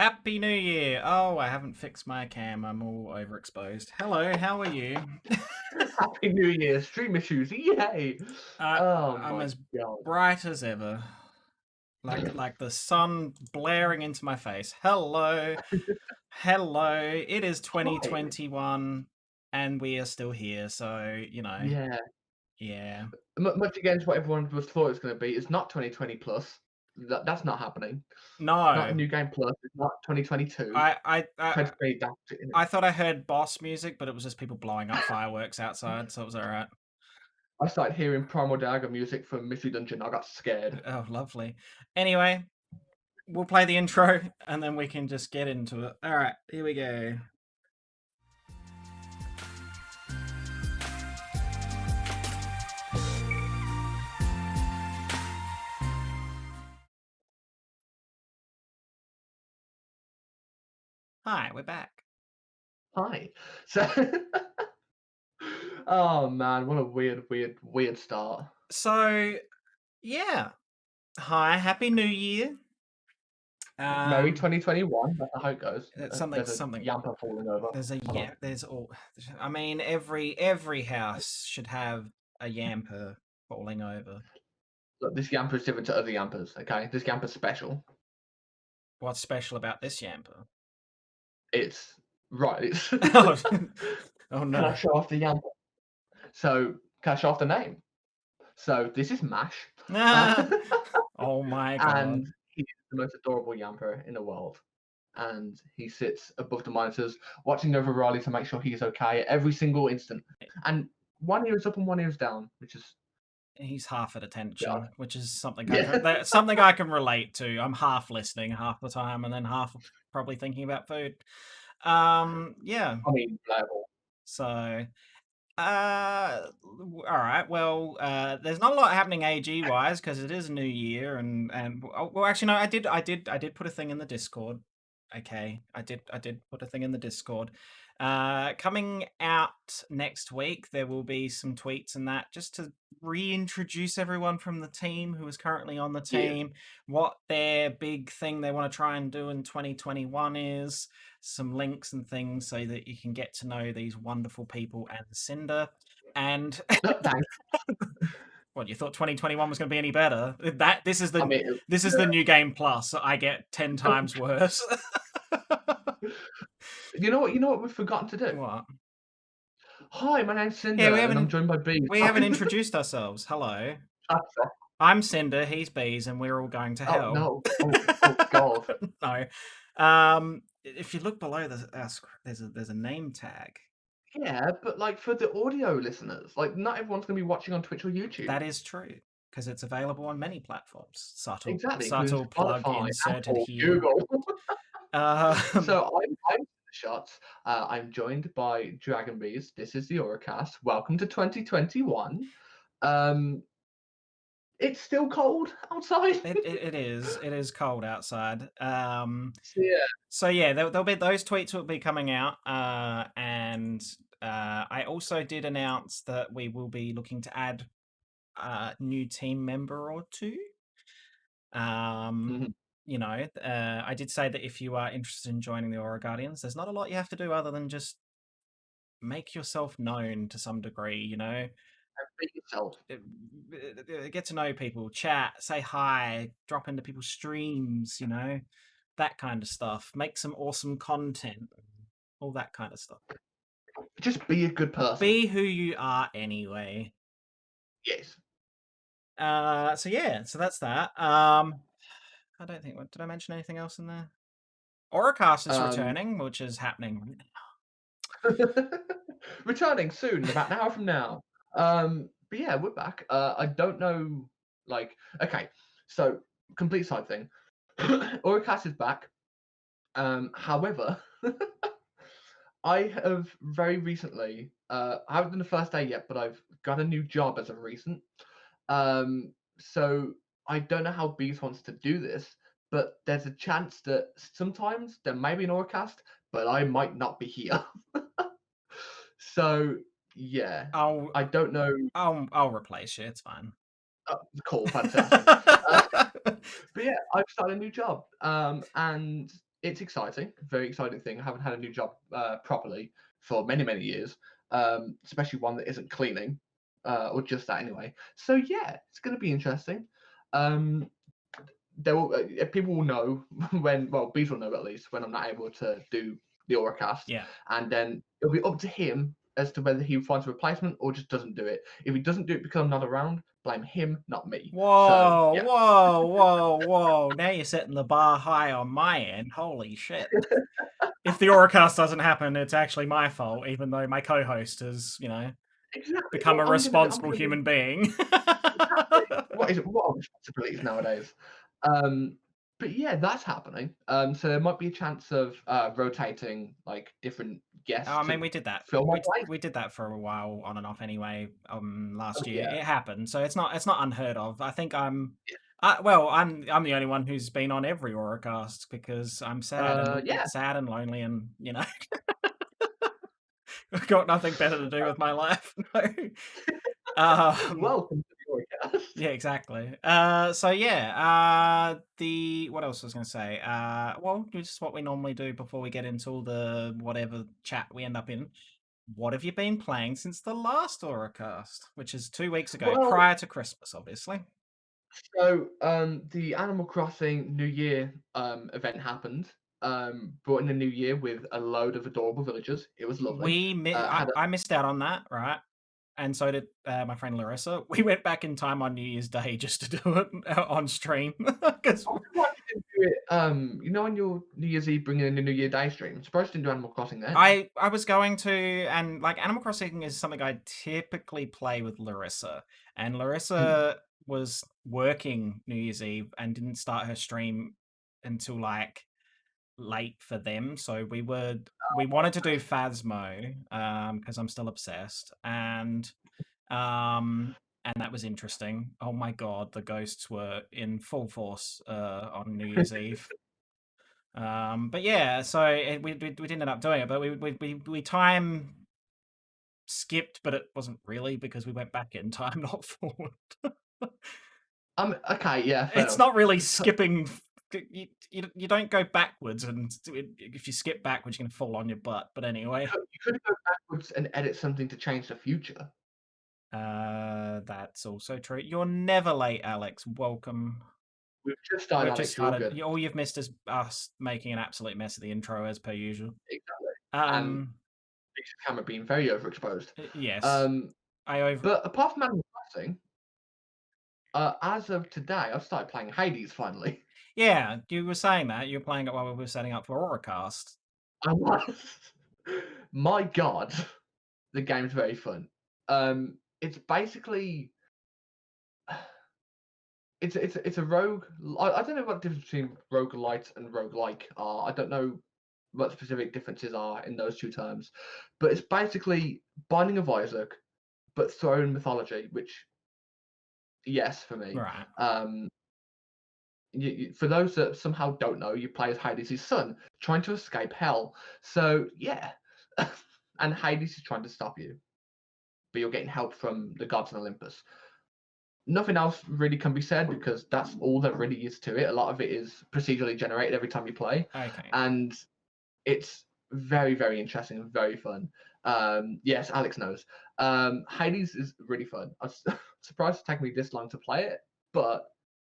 Happy New Year! Oh, I haven't fixed my cam. I'm all overexposed. Hello, how are you? Happy New Year, stream issues, yay! I, Oh I'm my as god. bright as ever. Like the sun blaring into my face. Hello. Hello. It is Hi. 2021 and we are still here, so, Yeah. yeah. Much against what everyone was thought it was gonna be, it's not 2020 plus. That's not happening. It's not a No. new game plus, it's not 2022. I I I 2020, that's it, I innit? thought I heard boss music, but it was just people blowing up fireworks outside, so it was alright. I started hearing Primal Dagger music from Mystery Dungeon, I got scared. Oh, lovely. Anyway, we'll play the intro and then we can just get into it. All right, here we go. Hi, we're back. Hi. So Oh man, what a weird start. So, yeah. Hi, happy New Year. Merry Um, 2021, that's how it goes. that's There's a something. Yamper falling over. There's a Hold on. yeah. There's all. I mean, every house should have a yamper falling over. Look, this Yamper is different to other Yampers, okay? This Yamper's special. What's special about this yamper? It's right. It's Oh, oh can I no. show off the Yamper? So can I show off the name? So this is Mash, uh, Oh my and god. he's the most adorable Yamper in the world. And he sits above the monitors, watching over Riley to make sure he's okay at every single instant. And one ear is up and one ear is down, which is He's half at God. attention, which is Yeah. something I can relate to. I'm half listening half the time, and then half probably thinking about food. Yeah. I mean, playable. So, all right. Well, there's not a lot happening AG wise because it is a new year, and well, actually, no, I did put a thing in the Discord. Okay, I did put a thing in the Discord. Coming out next week, there will be some tweets and that just to reintroduce everyone from the team who is currently on the Yes. team, what their big thing they want to try and do in 2021 is, some links and things so that you can get to know these wonderful people and Cinder. And Thanks. what, you thought 2021 was going to be any better? That I mean, this is the new game plus. I get 10 times worse. you know what we've forgotten to do? What? Hi, my name's Yeah, Cinder, and I'm joined by Bees. we haven't introduced ourselves. Hello. I'm Cinder, he's Bees, and we're all going to Oh hell. no! Oh God! No. If you look below there's a name tag. Yeah, but like for the audio listeners, like not everyone's gonna be watching on Twitch or YouTube. That is true because it's available on many platforms. Exactly, including Subtle plug Spotify, inserted Apple, here. Google. Um, So I'm Shots. I'm joined by DragonBeaz. This is the AuraCast. Welcome to 2021. Um, it's still cold outside. it is cold outside. So yeah, So yeah, there'll be those tweets will be coming out, and I also did announce that we will be looking to add a new team member or two. Um, mhm. I did say that if you are interested in joining the Aura Guardians, there's not a lot you have to do other than just make yourself known to some degree. Be yourself. Get to know people, chat, say hi, drop into people's streams. That kind of stuff. Make some awesome content, all that kind of stuff. Just be a good person. Be who you are anyway. Yes. So yeah, so that's that. I don't think. Did I mention anything else in there? AuraCast is Um, returning, which is happening. returning soon, in about an hour from now. But yeah, we're back. I don't know, like, okay, so complete side thing. AuraCast is back. However, I have very recently, I haven't done the first day yet, but I've got a new job as of recent. So I don't know how Bees wants to do this, but there's a chance that sometimes there may be an Orcast, but I might not be here. So yeah, I'll I don't know. I'll replace you. It's fine. Cool, fantastic. But yeah, I've started a new job, and it's exciting, very exciting thing. I haven't had a new job properly for many, many years, especially one that isn't cleaning or just that anyway. So yeah, it's going to be interesting. Um, there will people will know when, well, Bees will know at least when I'm not able to do the AuraCast, Yeah. and then it'll be up to him as to whether he finds a replacement or just doesn't do it. If he doesn't do it because I'm not around, blame him, not me. So Whoa, yeah. whoa, whoa, whoa. Now you're setting the bar high on my end. Holy shit. If the Auracast doesn't happen, it's actually my fault, even though my co-host has, Exactly. become Well, a I'm responsible gonna be human being. exactly. What are responsibilities nowadays? Um, but yeah, that's happening. So there might be a chance of rotating like different guests I mean, to we did that. fill my We place. we did that for a while, on and off anyway. Oh Last year yeah, it happened, so it's not unheard of. I think yeah. well, I'm the only one who's been on every Auracast because I'm Yeah. sad and lonely, and I've got nothing better to do with my life. No. Um, Welcome to the Orcast. yeah, exactly. So yeah, the what else was I gonna say? Well, just what we normally do before we get into all the whatever chat we end up in. What have you been playing since the last Auracast, which is 2 weeks ago, Well, prior to Christmas, obviously? so the Animal Crossing New Year event happened. Brought in the new year with a load of adorable villagers. It was lovely. Had a I missed out on that, right? And so did my friend Larissa. We went back in time on New Year's Day just to do it on stream because I'm surprised you didn't do it. On your New Year's Eve, bringing in the New Year Day stream. I'm surprised you didn't do Animal Crossing then. I was going to, and like Animal Crossing is something I typically play with Larissa, and Mm. Larissa was working New Year's Eve and didn't start her stream until like late for them. So we wanted to do Phasmo because I'm still obsessed, and that was interesting. Oh my god, the ghosts were in full force on New Year's Eve. But yeah, so we ended up doing it, but we time skipped, but it wasn't really because we went back in time, not forward. Okay, yeah, fair It's enough. not really So, skipping. You don't go backwards, and if you skip backwards, you're gonna fall on your butt. But anyway, you could go backwards and edit something to change the future. that's also true. You're never late, Alex. Welcome. We've just started, We've just Alex. You're all started. good. All you've missed is us making an absolute mess of the intro, as per usual. Exactly. And Um, this camera being very overexposed. yes, Um, I over. but apart from Animal Crossing, as of today, I've started playing Hades finally. Yeah, you were saying that you were playing it while we were setting up for Auracast. I was. My God, the game's very fun. It's basically it's a rogue. I don't know what the difference between roguelite and roguelike are. I don't know what specific differences are in those two terms, but it's basically Binding of Isaac, but thrown in mythology. Which, yes, for me. Right. Um, for those that somehow don't know, you play as Hades' son, trying to escape hell. So yeah, and Hades is trying to stop you, but you're getting help from the gods in Olympus. Nothing else really can be said because that's all there really is to it. A lot of it is procedurally generated every time you play, Okay. and it's very, very interesting and very fun. Yes, Alex knows. Hades is really fun. I was surprised it took me this long to play it, but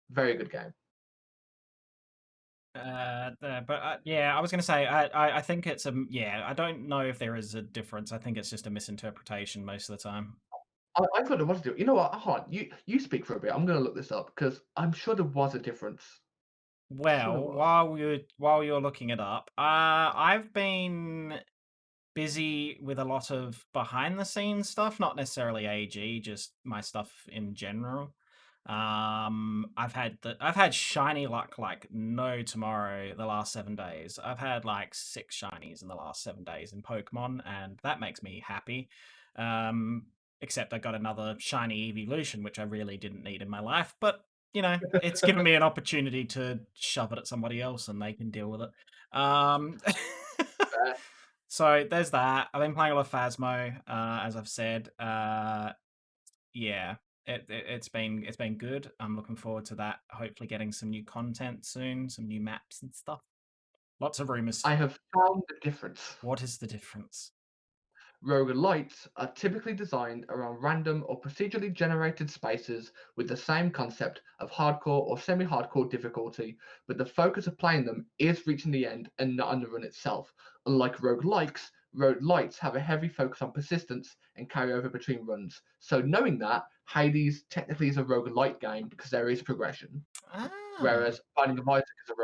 very good game. But yeah, I was gonna say I think it's a yeah. I don't know if there is a difference. I think it's just a misinterpretation most of the time. I thought there was a difference. You know what? Hold on. You speak for a bit. I'm going to look this up because I'm sure there was a difference. Sure there Well, was. while you're looking it up, I've been busy with a lot of behind the scenes stuff, not necessarily AG, just my stuff in general. I've had shiny luck like no tomorrow the last 7 days. I've had like 6 shinies in the last 7 days in Pokemon, and that makes me happy. Um, Except I got another shiny evolution, which I really didn't need in my life, but it's given me an opportunity to shove it at somebody else and they can deal with it. Um, Fair. so there's that. I've been playing a lot of Phasmo, as I've said. Yeah, it's been good. I'm looking forward to that. Hopefully, getting some new content soon, some new maps and stuff. Lots of rumors. I have found the difference. What is the difference? Roguelites are typically designed around random or procedurally generated spaces with the same concept of hardcore or semi-hardcore difficulty, but the focus of playing them is reaching the end and not on the run itself. Unlike roguelites have a heavy focus on persistence and carry over between runs. So knowing that, Hades technically is a roguelite game because there is progression, Ah, whereas Binding of Isaac is a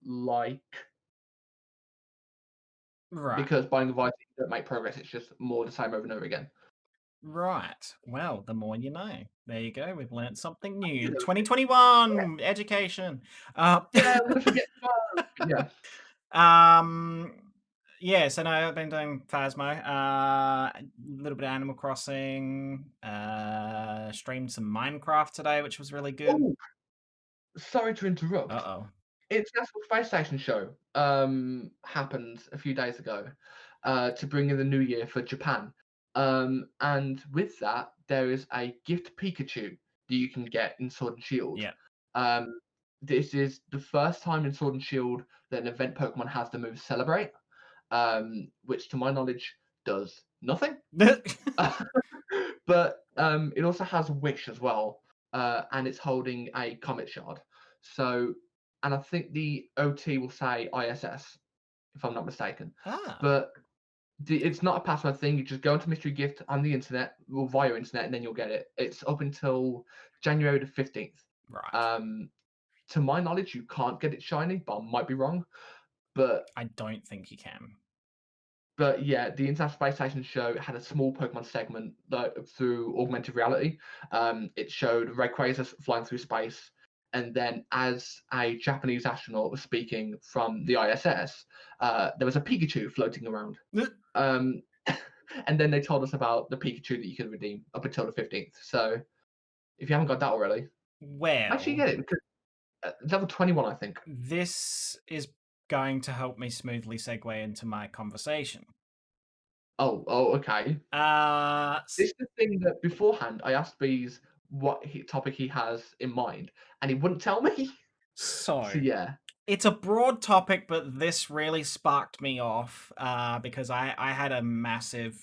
roguelike right. because Binding of Isaac you don't make progress, it's just more the same over and over again. Right. Well, the more you know. There you go. We've learnt something You new. know, yeah, 2021 education. Uh, yeah, I'm gonna forget tomorrow. Yeah. um, yeah. So no, I've been doing Phasmo. A little bit of Animal Crossing. Streamed some Minecraft today, which was really good. Oh, sorry to Uh interrupt. oh. International Space Station show happened a few days ago to bring in the new year for Japan. And with that, there is a gift Pikachu that you can get in Sword and Shield. Yeah. Um, this is the first time in Sword and Shield that an event Pokemon has the move Celebrate, which to my knowledge does nothing. But it also has Wish as well, and it's holding a Comet Shard. So, and I think the OT will say ISS, if I'm not mistaken. ah. But it's not a password thing. You just go into Mystery Gift on the internet, or via internet, and then you'll get it. It's up until January the 15th. Right. Um, to my knowledge, you can't get it shiny, but I might be wrong. But I don't think you can. But yeah, the International Space Station show had a small Pokemon segment through augmented reality. It showed Rayquaza flying through space, and then as a Japanese astronaut was speaking from the ISS, there was a Pikachu floating around. Um, and then they told us about the Pikachu that you could redeem up until the 15th. So if you haven't got that already, make sure you Well, get it because level 21, I think. this is going to help me smoothly segue into my conversation. Oh, okay. Uh, This s- is the thing that beforehand I asked Bees what topic he has in mind, and he wouldn't tell me. So so yeah, it's a broad topic, but this really sparked me off because I had a massive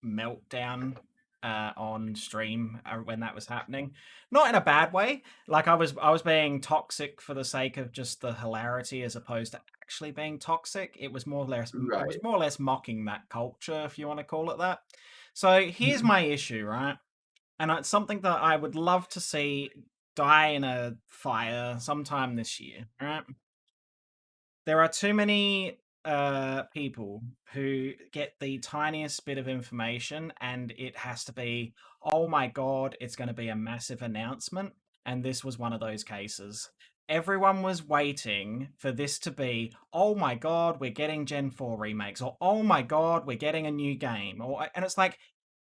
meltdown on stream when that was happening. Not in a bad way. Like I was being toxic for the sake of just the hilarity, as opposed to actually being toxic. It was more or less I was right. more or less mocking that culture, if you want to call it that. So here's Mhm. my issue, right? And it's something that I would love to see die in a fire sometime this year, right? There are too many people who get the tiniest bit of information and it has to be, oh my god, it's going to be a massive announcement. And this was one of those cases. Everyone was waiting for this to be, oh my god, we're getting Gen 4 remakes, or oh my god, we're getting a new game. And it's like,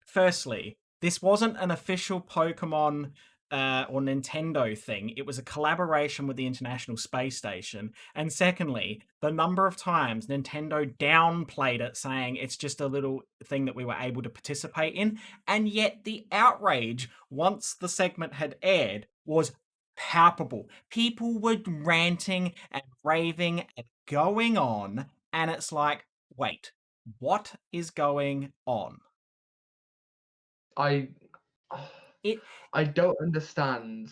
firstly, this wasn't an official Pokemon or Nintendo thing. It was a collaboration with the International Space Station. And secondly, the number of times Nintendo downplayed it, saying it's just a little thing that we were able to participate in. And yet the outrage, once the segment had aired, was palpable. People were ranting and raving and going on. And it's like, wait, what is going on? I It I don't understand.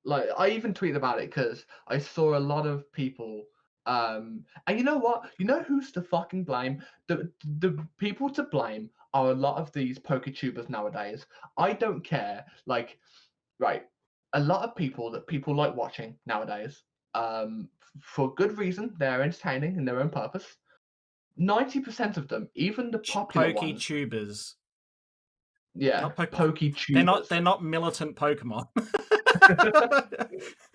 Like I even tweeted about it because I saw a lot of people. And you know what? You know who's to fucking blame? The people to blame are a lot of these PokeTubers nowadays. I don't care. Like, right, a lot of people that people like watching nowadays. For good reason. They're entertaining in their own purpose. 90% of them, even the popular pokey ones, tubers, yeah, not poke. PokeTubers. They're not militant Pokemon.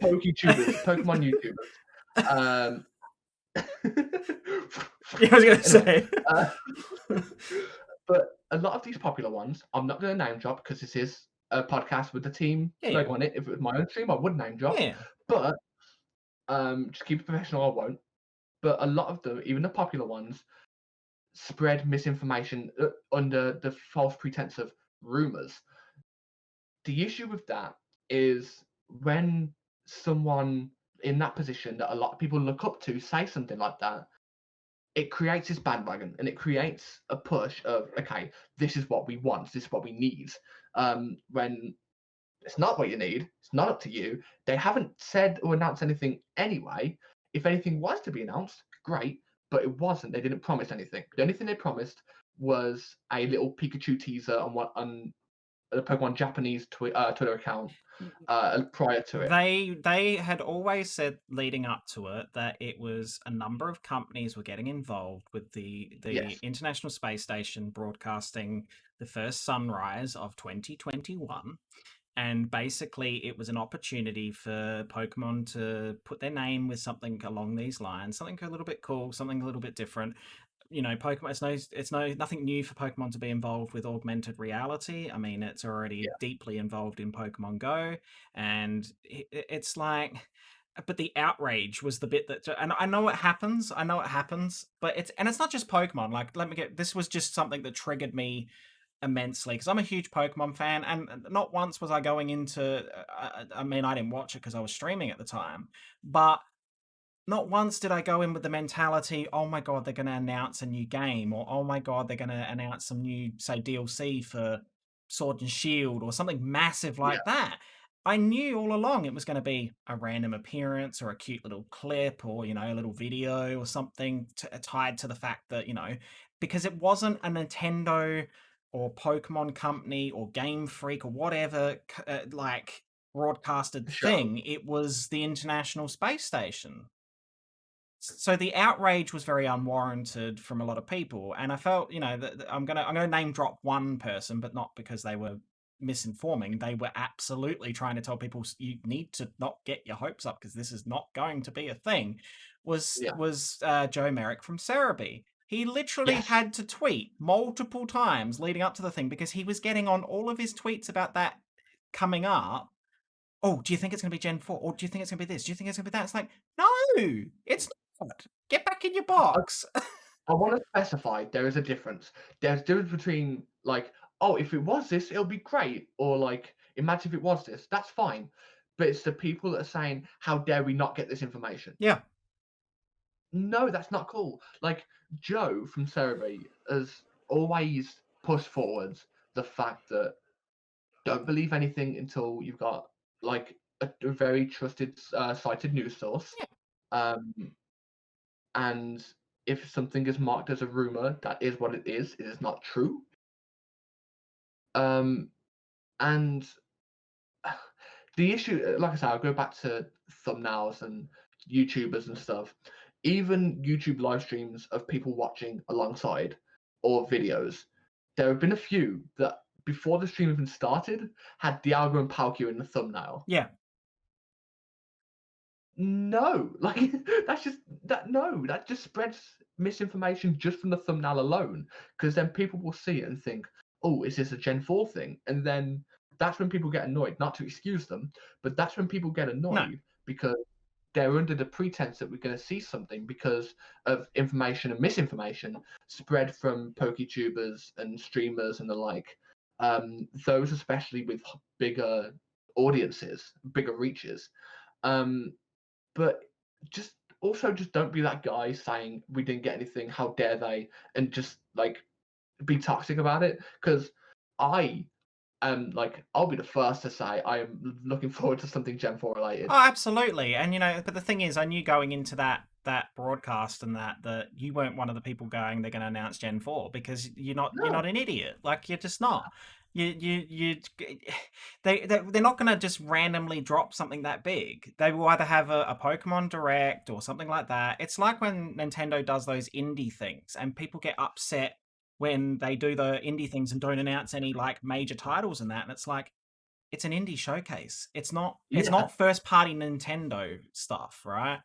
PokeTubers, Pokemon YouTubers. Um, Yeah, I was gonna anyway, say. uh, but a lot of these popular ones, I'm not going to name drop because this is a podcast with the team Yeah, like yeah, on it. If it was my own stream, I would name drop. yeah. But just keep it professional. I won't. But a lot of them, even the popular ones, spread misinformation under the false pretense of rumors. The issue with that is when someone in that position that a lot of people look up to say something like that, it creates this bandwagon and it creates a push of, okay, this is what we want, this is what we need. When it's not what you need, it's not up to you. They haven't said or announced anything anyway. If anything was to be announced, great, but it wasn't. They didn't promise anything. The only thing they promised was a little Pikachu teaser on the Pokemon Japanese Twitter account prior to it. They had always said leading up to it that it was a number of companies were getting involved with the Yes. International Space Station broadcasting the first sunrise of 2021. And basically, it was an opportunity for Pokemon to put their name with something along these lines, something a little bit cool, something a little bit different. Pokemon. It's nothing new for Pokemon to be involved with augmented reality. I mean, it's already Yeah. deeply involved in Pokemon Go, and it's like. But the outrage was the bit that, and I know it happens. I know it happens, but it's not just Pokemon. Like, let me get this was just something that triggered me immensely because I'm a huge Pokemon fan, and not once was I going into. I mean, I didn't watch it because I was streaming at the time, but not once did I go in with the mentality, oh my god, they're going to announce a new game, or oh my god, they're going to announce some new, say, DLC for Sword and Shield, or something massive Yeah. like that. I knew all along it was going to be a random appearance or a cute little clip or, a little video or something tied to the fact that, because it wasn't a Nintendo or Pokemon company or Game Freak or whatever, like broadcasted Show. thing, it was the International Space Station. So the outrage was very unwarranted from a lot of people, and I felt, that I'm gonna name drop one person, but not because they were misinforming. They were absolutely trying to tell people you need to not get your hopes up because this is not going to be a thing. Yeah. Was Joe Merrick from Cerebi? He literally Yes. had to tweet multiple times leading up to the thing because he was getting on all of his tweets about that coming up. Oh, do you think it's going to be Gen 4? Or do you think it's going to be this? Do you think it's going to be that? It's like, no, it's not. Get back in your box. I want to specify there is a difference. There's a difference between like, oh, if it was this, it'll be great, or like, imagine if it was this, that's fine. But it's the people that are saying, how dare we not get this information? Yeah. No, that's not cool. Like Joe from Cerebi has always pushed forwards the fact that don't believe anything until you've got like a very trusted cited news source. Yeah. Um, and if something is marked as a rumor, that is what it is. It is not true. Um, and the issue, like I said, I'll go back to thumbnails and YouTubers and stuff. Even YouTube live streams of people watching alongside or videos, there have been a few that before the stream even started had Dialga and Palkia in the thumbnail. Yeah. No, like that's just that. No, that just spreads misinformation just from the thumbnail alone. Because then people will see it and think, "Oh, is this a Gen 4 thing?" And then that's when people get annoyed. Not to excuse them, but that's when people get No. annoyed because they're under the pretense that we're going to see something because of information and misinformation spread from PokeTubers and streamers and the like. Those especially with bigger audiences, bigger reaches. Um, but just also just don't be that guy saying we didn't get anything, how dare they, and just like be toxic about it. Because I am like I'll be the first to say I am looking forward to something Gen 4 related. Oh, absolutely. And but the thing is, I knew going into that broadcast and that you weren't one of the people going they're going to announce Gen 4 because you're No, not an idiot. Like you're just not. You they're not going to just randomly drop something that big. They will either have a Pokemon Direct or something like that. It's like when Nintendo does those indie things and people get upset when they do the indie things and don't announce any like major titles and that. And it's like it's an indie showcase. It's yeah, not first party Nintendo stuff, right?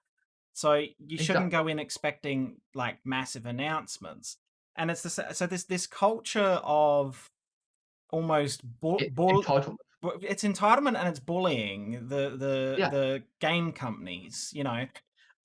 So you shouldn't exactly. go in expecting like massive announcements. And it's this culture of almost Entitlement. it's entitlement and it's bullying Yeah, the game companies.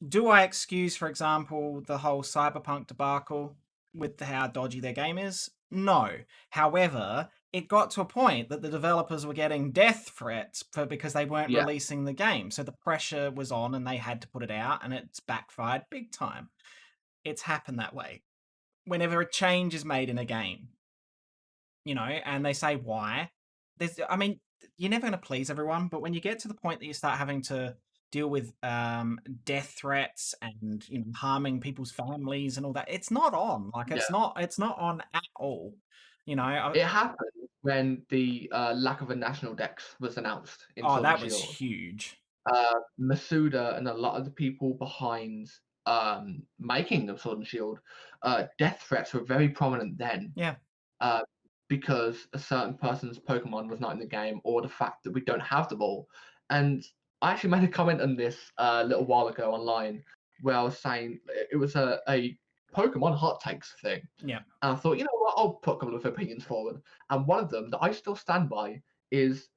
Do I excuse, for example, the whole Cyberpunk debacle with how dodgy their game is? No. However, it got to a point that the developers were getting death threats because they weren't Yeah, releasing the game. So the pressure was on and they had to put it out, and it's backfired big time. It's happened that way. Whenever a change is made in a game, and they say why, I mean, you're never going to please everyone, but when you get to the point that you start having to deal with death threats and harming people's families and all that, it's not on. Like yeah. it's not on at all. It happened when the lack of a national dex was announced in Oh, Sword and that was Shield. huge. Masuda and a lot of the people behind making of Sword and Shield, death threats were very prominent then, Yeah, uh, because a certain person's Pokemon was not in the game, or the fact that we don't have them all. And I actually made a comment on this a little while ago online, where I was saying it was a Pokemon hot takes thing. yeah. And I thought, you know what, I'll put a couple of opinions forward. And one of them that I still stand by is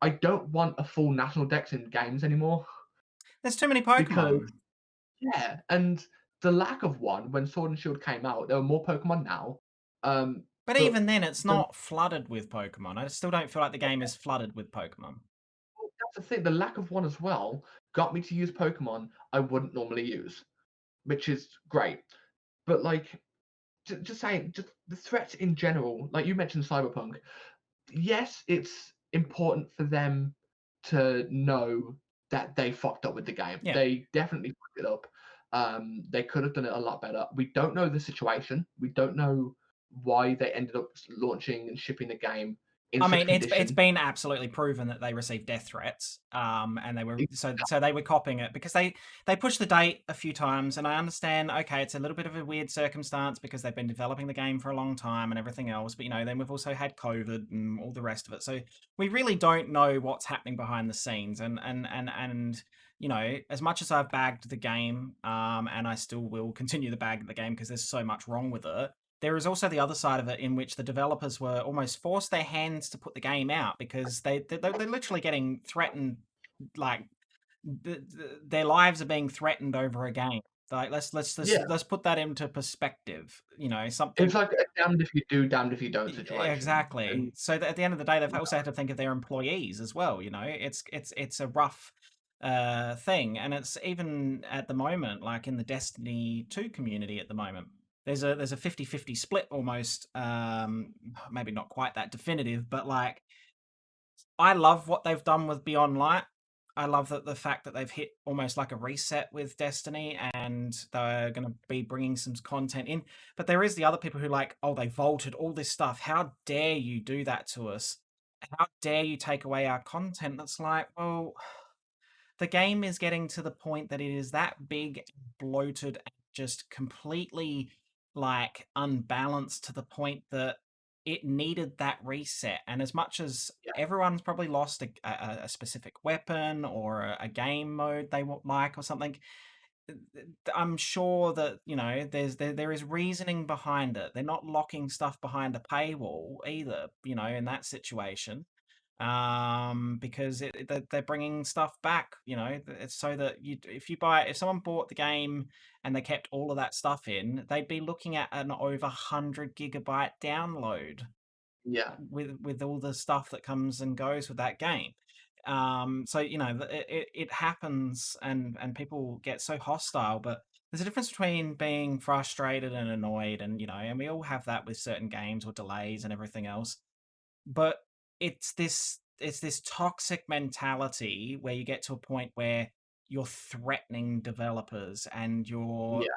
I don't want a full national dex in games anymore There's too many because Pokemon. yeah, and the lack of one when Sword and Shield came out, there were more Pokemon now. Um, But but even then, it's the not flooded with Pokemon. I still don't feel like the game is flooded with Pokemon. that's the thing, the lack of one as well got me to use Pokemon I wouldn't normally use, which is great. But like just saying, just the threats in general, like you mentioned Cyberpunk, yes, it's important for them to know that they fucked up with the game. Yeah. They definitely fucked it up. They could have done it a lot better. We don't know the situation. We don't know why they ended up launching and shipping the game in I such mean, it's condition. been absolutely proven that they received death threats, and they were so they were copying it because they pushed the date a few times, and I understand. Okay, it's a little bit of a weird circumstance because they've been developing the game for a long time and everything else, but then we've also had COVID and all the rest of it, so we really don't know what's happening behind the scenes, and as much as I've bagged the game, and I still will continue to bag the game because there's so much wrong with it. There is also the other side of it in which the developers were almost forced their hands to put the game out because they're literally getting threatened, like their lives are being threatened over a game. Like Yeah, let's put that into perspective. Something it's like a damned if you do, damned if you don't situation. exactly. And So that at the end of the day, they've also had to think of their employees as well. It's a rough thing, and it's even at the moment, like in the Destiny 2 community at the moment. There's a 50-50 split almost, maybe not quite that definitive, but like I love what they've done with Beyond Light. I love that the fact that they've hit almost like a reset with Destiny and they're going to be bringing some content in. But there is the other people who like, oh, they vaulted all this stuff. How dare you do that to us? How dare you take away our content? That's like, well, the game is getting to the point that it is that big, bloated, and just completely like unbalanced to the point that it needed that reset. And as much as yeah, everyone's probably lost a specific weapon or a game mode they like or something, I'm sure that there is reasoning behind it. They're not locking stuff behind a paywall either. In that situation, because they're bringing stuff back. It's so that if someone bought the game and they kept all of that stuff in, they'd be looking at an over 100 GB download yeah, with all the stuff that comes and goes with that game. So it happens, and people get so hostile, but there's a difference between being frustrated and annoyed, and we all have that with certain games or delays and everything else. But it's this toxic mentality where you get to a point where you're threatening developers and you're yeah.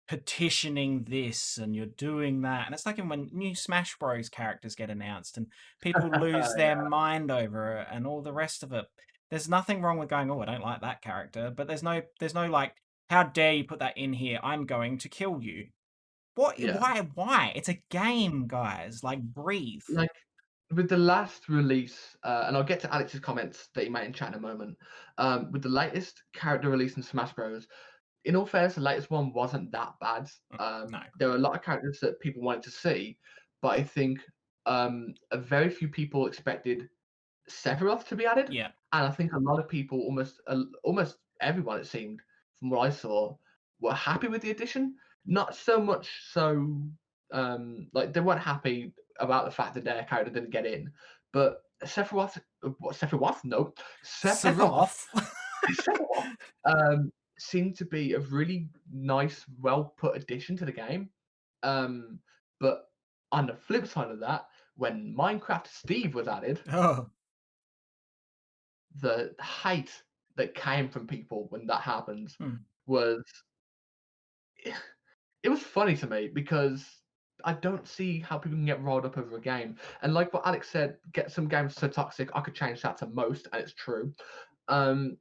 petitioning this and you're doing that. And it's like when new Smash Bros characters get announced and people lose their Yeah, mind over it and all the rest of it. There's nothing wrong with going, oh, I don't like that character, but there's no like, how dare you put that in here? I'm going to kill you. What yeah. why? It's a game, guys. Like breathe. Like with the last release, and I'll get to Alex's comments that he made in chat in a moment. With the latest character release in Smash Bros. In all fairness, the latest one wasn't that bad. No. There were a lot of characters that people wanted to see, but I think a very few people expected Sephiroth to be added, Yeah. and I think a lot of people, almost everyone, it seemed, from what I saw, were happy with the addition. Not so much so. Like they weren't happy about the fact that their character didn't get in. But Sephiroth? No, Sephiroth. Sephiroth. Sephiroth seemed to be a really nice, well put addition to the game. Um, but on the flip side of that, when Minecraft Steve was added, Oh. the hate that came from people when that happened Hmm. was it was funny to me because I don't see how people can get rolled up over a game. And like what Alex said, get some games so toxic, I could change that to most, and it's true. Um,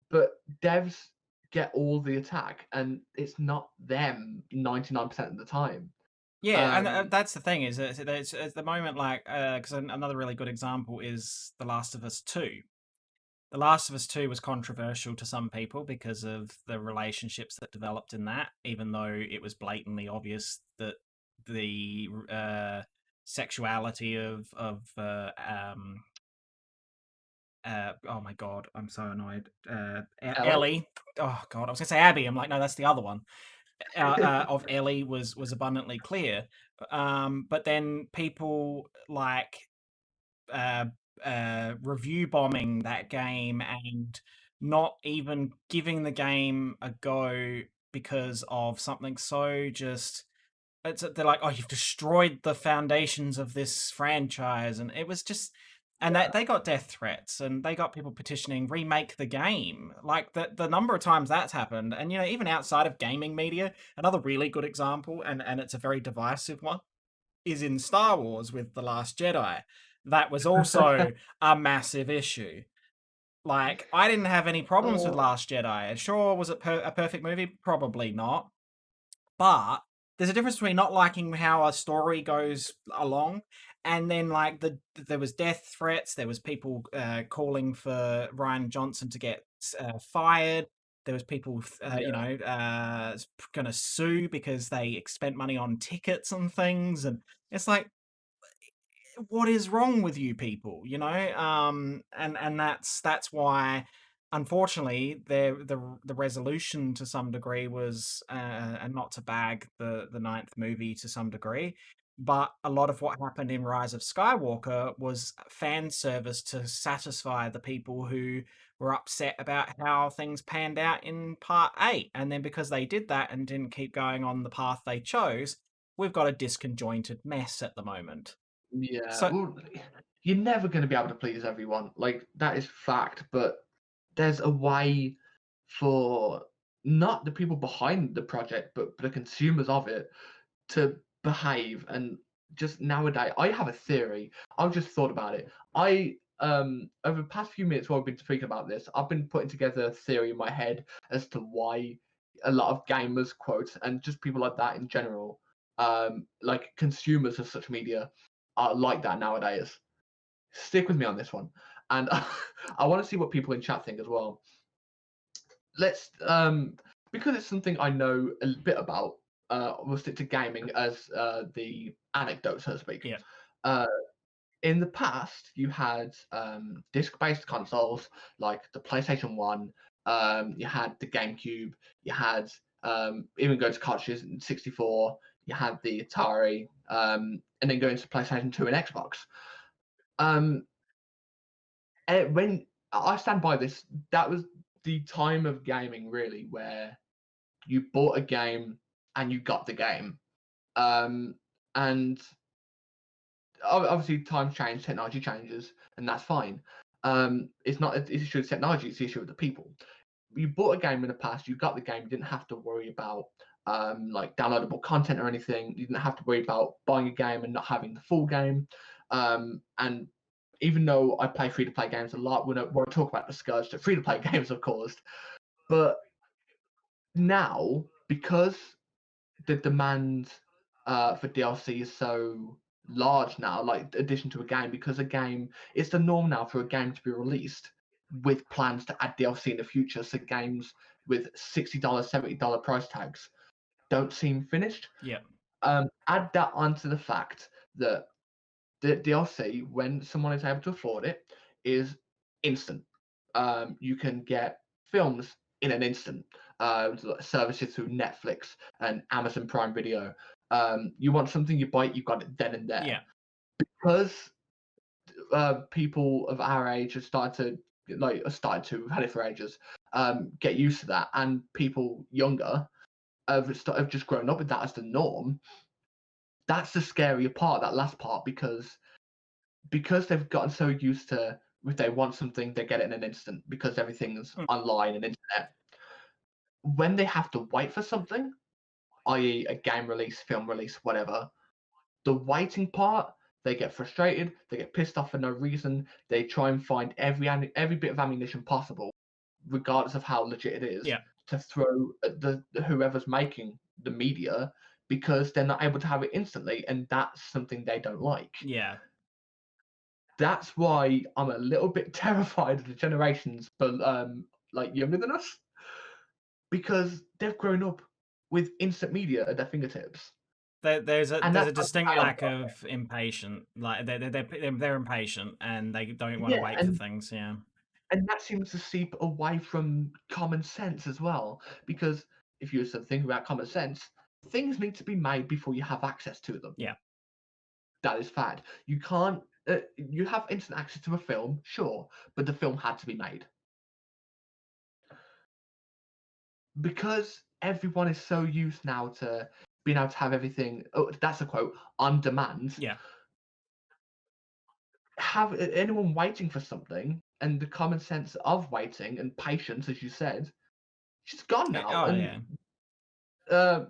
but devs get all the attack, and it's not them 99% of the time. Yeah, and Um, that's the thing is that it's at the moment, like, because another really good example is The Last of Us 2. The Last of Us 2 was controversial to some people because of the relationships that developed in that, even though it was blatantly obvious that the sexuality of oh my god, I'm so annoyed. Ellie? Ellie. Oh god, I was gonna say Abby. I'm like, no, that's the other one. Of Ellie was abundantly clear. But then people like uh, review bombing that game and not even giving the game a go because of something so just they're like, oh, you've destroyed the foundations of this franchise, and it was just, and Yeah, they got death threats, and they got people petitioning remake the game. Like the number of times that's happened, and even outside of gaming media, another really good example, and it's a very divisive one, is in Star Wars with The Last Jedi. That was also a massive issue. Like, I didn't have any problems with oh, Last Jedi. Sure, was it a perfect movie? Probably not. But there's a difference between not liking how a story goes along, and then like there was death threats. There was people calling for Ryan Johnson to get fired. There was people, yeah. going to sue because they spent money on tickets and things, and it's like, what is wrong with you people, and that's why, unfortunately, the resolution to some degree was, and not to bag the ninth movie to some degree, but a lot of what happened in Rise of Skywalker was fan service to satisfy the people who were upset about how things panned out in part 8, and then because they did that and didn't keep going on the path they chose, we've got a disconjointed mess at the moment. Yeah, So well, you're never going to be able to please everyone. Like that is fact. But there's a way for not the people behind the project, but the consumers of it to behave. And just nowadays, I have a theory. I've just thought about it. I over the past few minutes while we've been speaking about this, I've been putting together a theory in my head as to why a lot of gamers, quotes, and just people like that in general, like consumers of such media, are like that nowadays. Stick with me on this one, and I want to see what people in chat think as well. Let's because it's something I know a bit about. We'll stick to gaming as the anecdote, so to speak. yeah, Uh, in the past, you had disc-based consoles like the PlayStation One. You had the GameCube. You had even going to cartridges in 64. You had the Atari, and then going to PlayStation Two and Xbox. Um, when I stand by this, that was the time of gaming really where you bought a game and you got the game. Um, and obviously, times change, technology changes, and that's fine. It's not an issue of technology; it's the issue of the people. You bought a game in the past, you got the game, you didn't have to worry about like downloadable content or anything. You didn't have to worry about buying a game and not having the full game. And even though I play free to play games a lot, when I talk about the scourge to free to play games, of course, but now because the demand for DLC is so large now, like addition to a game, because a game it's the norm now for a game to be released with plans to add DLC in the future. So games with $60, $70 price tags don't seem finished. yeah, Add that onto the fact that the DLC, when someone is able to afford it, is instant. You can get films in an instant. Services through Netflix and Amazon Prime Video. You want something, you buy it, you got it then and there. Yeah. Because people of our age have started to we've had it for ages, get used to that, and people younger have just grown up with that as the norm. That's the scarier part, that last part, because they've gotten so used to, if they want something, they get it in an instant because everything's Mm. online and internet. When they have to wait for something, i.e., a game release, film release, whatever, the waiting part, they get frustrated, they get pissed off for no reason. They try and find every bit of ammunition possible, regardless of how legit it is, Yeah. to throw at the whoever's making the media, because they're not able to have it instantly, and that's something they don't like. Yeah. That's why I'm a little bit terrified of the generations, but like younger than us, because they've grown up with instant media at their fingertips, There's a and there's that's a like distinct chaos. lack of impatient. Like they're impatient and they don't want to Yeah, wait for things. Yeah. and that seems to seep away from common sense as well. Because if you were to think about common sense, things need to be made before you have access to them. Yeah. That is fact. You can't. You have instant access to a film, sure, but the film had to be made. Because everyone is so used now to being able to have everything. Oh, that's a quote, on demand. Yeah. Have anyone waiting for something, and the common sense of waiting and patience, as you said, she's gone now. Oh And yeah. uh,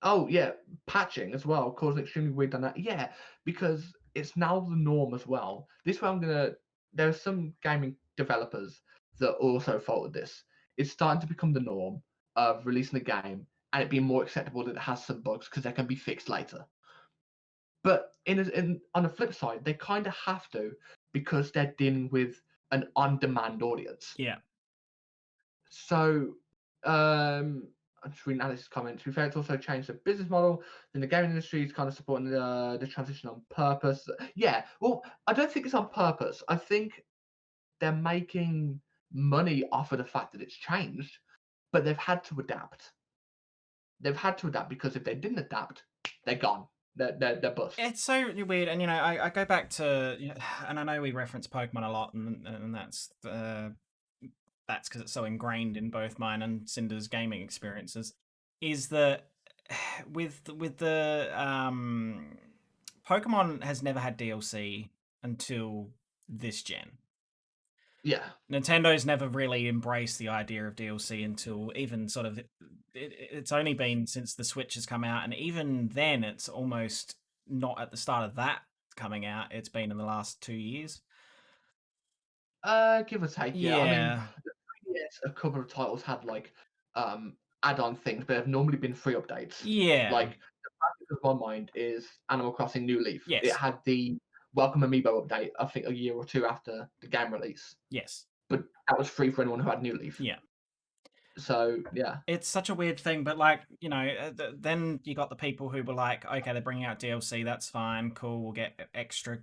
oh yeah, patching as well causing extremely weird dynamic. Yeah, because it's now the norm as well. This way, I'm gonna. There are some gaming developers that also faulted this. It's starting to become the norm of releasing a game and it being more acceptable that it has some bugs because they can be fixed later. But on the flip side, they kind of have to, because they're dealing with an on-demand audience. Yeah. So, I'm just reading Alice's comment. To be fair, it's also changed the business model. In the gaming industry, is kind of supporting the transition on purpose. Yeah, well, I don't think it's on purpose. I think they're making money off of the fact that it's changed, but they've had to adapt. They've had to adapt, because if they didn't adapt, they're gone. They're bust. It's so weird, and I go back to, and I know we reference Pokemon a lot, and that's because it's so ingrained in both mine and Cinder's gaming experiences. Is that with the Pokemon has never had DLC until this gen. Yeah. Nintendo's never really embraced the idea of DLC until even sort of it's only been since the Switch has come out, and even then, it's almost not at the start of that coming out. It's been in the last 2 years. Give or take, yeah. I mean, Yeah. yes, a couple of titles had like add-on things, but have normally been free updates. Yeah. Like the classic of my mind is Animal Crossing New Leaf. It Yes. had the Welcome Amiibo update, I think a year or two after the game release, Yes. but that was free for anyone who had New Leaf. Yeah. So yeah, It's such a weird thing, but like, then you got the people who were like, okay, they're bringing out DLC, that's fine, cool, we'll get extra,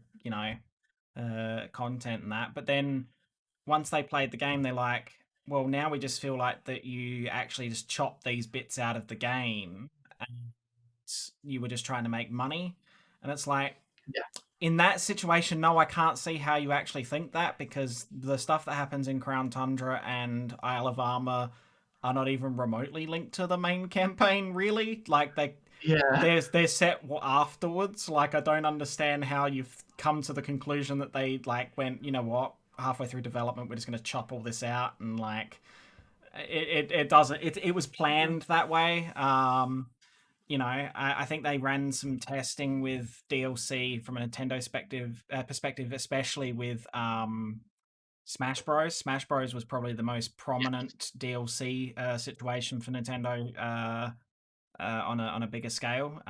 content and that. But then once they played the game, they're like, well, now we just feel like that you actually just chop these bits out of the game and you were just trying to make money. And it's like, yeah, in that situation, no, I can't see how you actually think that, because the stuff that happens in Crown Tundra and Isle of Armor are not even remotely linked to the main campaign, really. Like yeah, they're set afterwards. Like, I don't understand how you've come to the conclusion that they like went, you know what, halfway through development, we're just going to chop all this out, and like it doesn't. It was planned that way. I think they ran some testing with DLC from a Nintendo perspective, especially with Smash Bros. Smash Bros was probably the most prominent DLC situation for Nintendo on a bigger scale.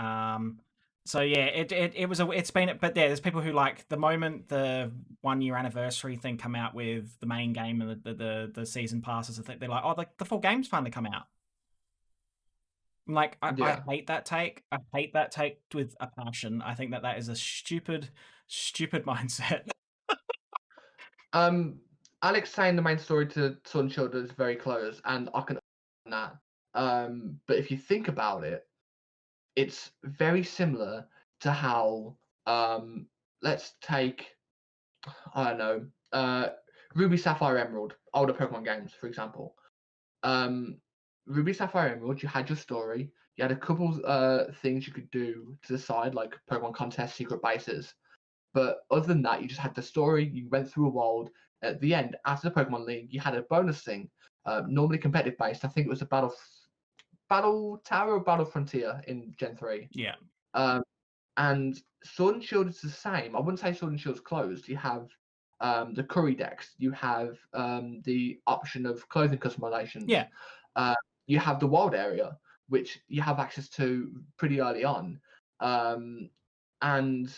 So yeah, it's been, but yeah, there's people who like the moment the 1 year anniversary thing come out with the main game and the season passes. I think they're like, oh, the full game's finally come out. I'm like, I yeah. hate that take. I hate that take with a passion. I think that is a stupid, stupid mindset. Um, Alex saying the main story to Sun Children is very close, and I can understand that. But if you think about it, it's very similar to how let's take I don't know Ruby Sapphire Emerald, older Pokemon games, for example. Um, Ruby Sapphire Emerald, you had your story. You had a couple things you could do to the side, like Pokemon contests, secret bases. But other than that, you just had the story. You went through a world. At the end, after the Pokemon League, you had a bonus thing, normally competitive based. I think it was a Battle Tower or Battle Frontier in Gen 3. Yeah. Um, and Sword and Shield is the same. I wouldn't say Sword and Shield's closed. You have the curry decks. You have the option of clothing customizations. Yeah. Uh, you have the wild area, which you have access to pretty early on. And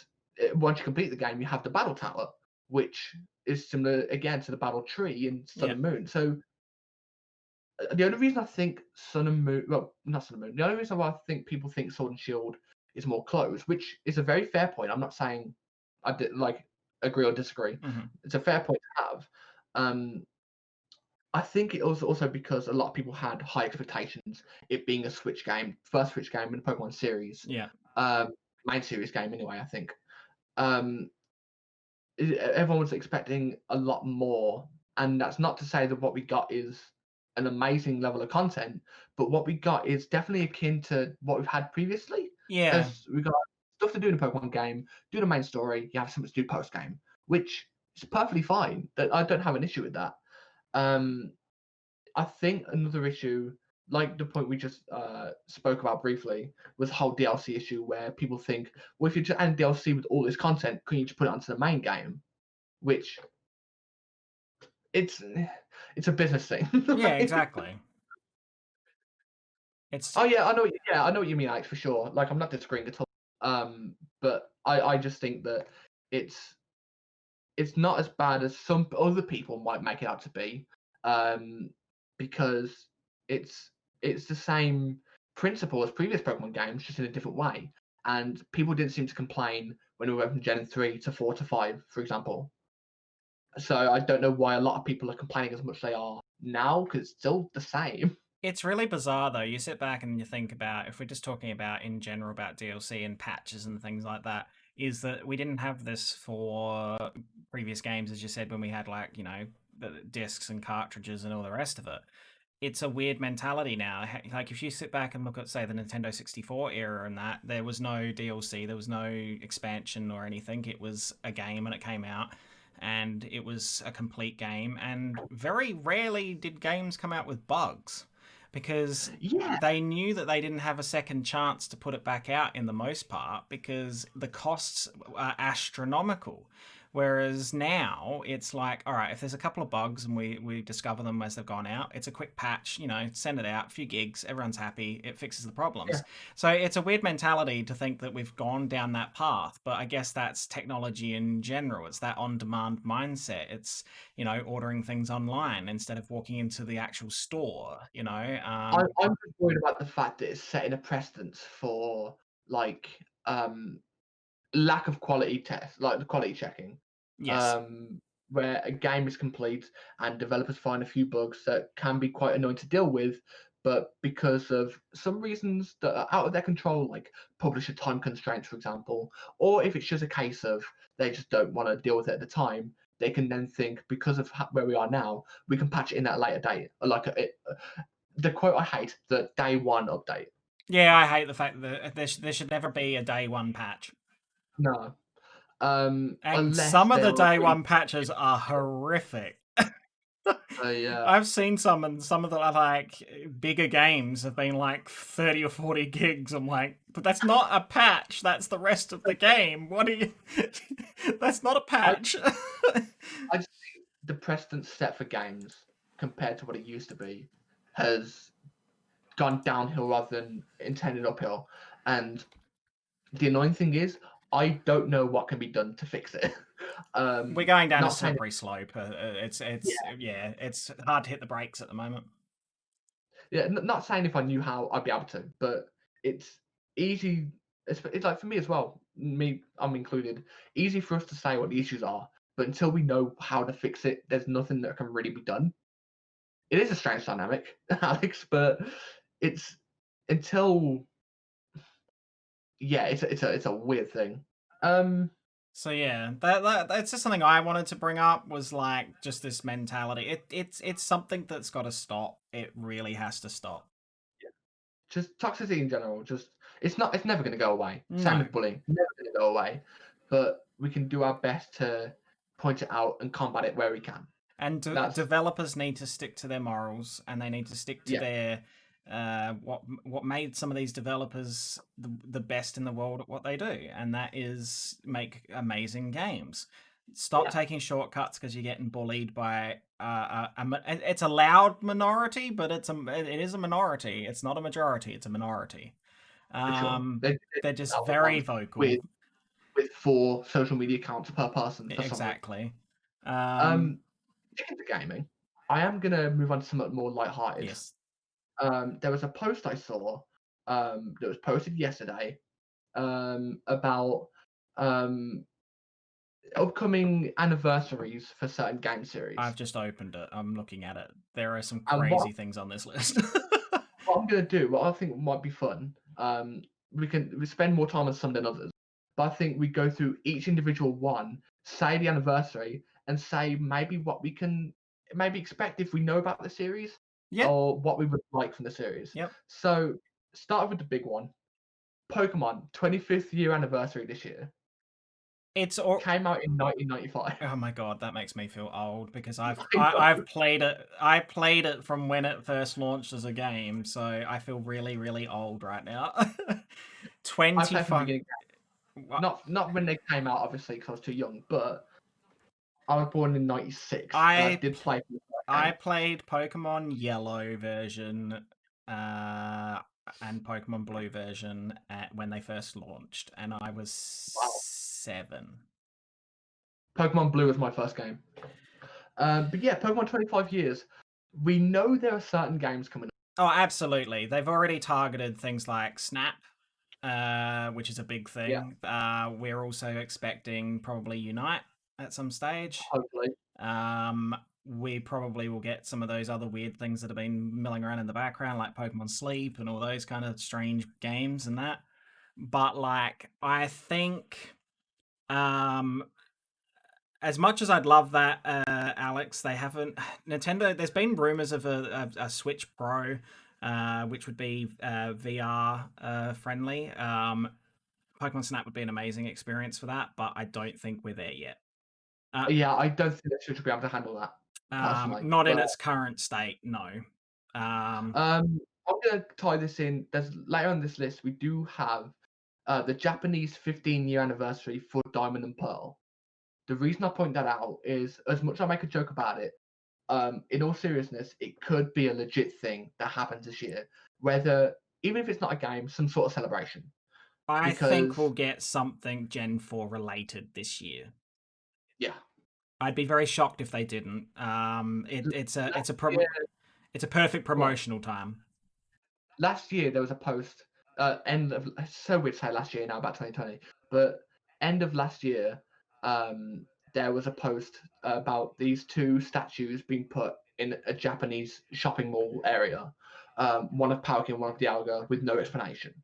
once you complete the game, you have the battle tower, which is similar again to the battle tree in Sun Yeah. and Moon. So the only reason I think Sun and Moon, well, not Sun and Moon, the only reason why I think people think Sword and Shield is more closed, which is a very fair point. I'm not saying I did like agree or disagree. Hmm. It's a fair point to have. I think it was also because a lot of people had high expectations, it being a Switch game, first Switch game in the Pokemon series, Yeah. um, main series game anyway. I think um, everyone was expecting a lot more, and that's not to say that what we got is an amazing level of content, but what we got is definitely akin to what we've had previously. Yeah. As we got stuff to do in a Pokemon game, do the main story, you have something to do post game, which is perfectly fine. That I don't have an issue with that. Um, I think another issue, like the point we just spoke about briefly, was the whole DLC issue where people think, well, if you just add DLC with all this content, couldn't you just put it onto the main game? Which it's it's a business thing. Yeah, Like, exactly. It's oh yeah, I know what you mean, Alex, for sure. Like I'm not disagreeing at all. But I just think that it's it's not as bad as some other people might make it out to be, because it's it's the same principle as previous Pokemon games, just in a different way. And people didn't seem to complain when we went from Gen 3 to 4 to 5, for example. So I don't know why a lot of people are complaining as much as they are now, because it's still the same. It's really bizarre though. You sit back and you think about, if we're just talking about in general about DLC and patches and things like that, is that we didn't have this for previous games, as you said, when we had like, the discs and cartridges and all the rest of it. It's a weird mentality now. Like if you sit back and look at, say, the Nintendo 64 era and that, there was no DLC, there was no expansion or anything. It was a game and it came out and it was a complete game. And very rarely did games come out with bugs because Yeah, they knew that they didn't have a second chance to put it back out in the most part because the costs are astronomical. Whereas now it's like, all right, if there's a couple of bugs and we discover them as they've gone out, it's a quick patch, send it out, a few gigs, everyone's happy, it fixes the yeah. problems. So it's a weird mentality to think that we've gone down that path, but I guess that's technology in general. It's that on-demand mindset. It's, ordering things online instead of walking into the actual store. I'm just worried about the fact that it's setting a precedence for like lack of quality test, like the quality checking, Yes. um, where a game is complete and developers find a few bugs that can be quite annoying to deal with, but because of some reasons that are out of their control, like publisher time constraints, for example, or if it's just a case of they just don't want to deal with it at the time, they can then think because of where we are now, we can patch it in at a later date. Like the quote I hate, the day one update. Yeah, I hate the fact that there should never be a day one patch. No, And unless some of there the are day really, one patches are horrific. yeah. I've seen some, and some of the like bigger games have been like 30 or 40 gigs. I'm like, but that's not a patch. That's the rest of the game. What are you? That's not a I patch. I just think the precedent set for games compared to what it used to be has gone downhill rather than intended uphill. And the annoying thing is, I don't know what can be done to fix it. We're going down a Not saying, slippery slope. It's yeah, yeah, it's hard to hit the brakes at the moment. yeah, not saying if I knew how I'd be able to, but it's easy. It's like for me as well, me, I'm included. Easy for us to say what the issues are, but until we know how to fix it, there's nothing that can really be done. It is a strange dynamic, Alex, but it's until yeah, it's a weird thing. Um, So yeah, that's just something I wanted to bring up was like just this mentality. It's something that's got to stop. It really has to stop. just toxicity in general, just it's never going to go away. Same No. with bullying, never going to go away. But we can do our best to point it out and combat it where we can. And That's developers need to stick to their morals, and they need to stick to yeah, their what made some of these developers the best in the world at what they do, and that is make amazing games. Stop yeah, taking shortcuts because you're getting bullied by it's a loud minority, but it is a minority. It's not a majority. It's a minority. for sure. They're They just are the very ones vocal. with 4 social media accounts per person for some reason. Exactly. Um, Sticking to gaming, I am gonna move on to something more lighthearted. Yes. There was a post I saw that was posted yesterday about um, upcoming anniversaries for certain game series. I've just opened it. I'm looking at it. There are some And crazy things on this list. what I'm gonna do, what I think might be fun, we spend more time on some than others, but I think we go through each individual one, say the anniversary, and say maybe what we can maybe expect if we know about the series, Yeah. or what we would like from the series. Yep. So start with the big one. Pokemon 25th year anniversary this year. It's or Came out in 1995. oh my god, that makes me feel old because I know. I've played it. I played it from when it first launched as a game, so I feel really really old right now. I played from the 25. beginning. Not when they came out, obviously, because I was too young, but I was born in '96, and I I did play the first I game. played Pokemon Yellow version uh and Pokemon Blue version when they first launched, and I was Wow. 7. Pokemon Blue was my first game. But yeah, Pokemon 25 years. We know there are certain games coming up. Oh, absolutely. They've already targeted things like Snap, which is a big Yeah, thing. We're also expecting probably Unite at some stage. hopefully. Um, we probably will get some of those other weird things that have been milling around in the background, like Pokemon Sleep and all those kind of strange games and that. But like, I think um, as much as I'd love that, Alex, they haven't. Nintendo. There's been rumors of a Switch Pro, which would be VR friendly. Pokemon Snap would be an amazing experience for that, but I don't think we're there yet. Uh, Yeah, I don't think the Switch will be able to handle that personally. Not in But its current state, no. Um, I'm gonna tie this in. There's later on this list we do have the Japanese 15-year anniversary for Diamond and Pearl. The reason I point that out is, as much as I make a joke about it, in all seriousness, it could be a legit thing that happens this year. Whether even if it's not a game, some sort of celebration. I think Because we'll get something Gen 4 related this year. yeah, I'd be very shocked if they didn't. last year, It's a perfect go on. promotional time. Last year there was a post. End of It's so weird to say last year now about 2020, but end of last year, there was a post about these two statues being put in a Japanese shopping mall area. One of Palkia, one of Dialga, with no explanation.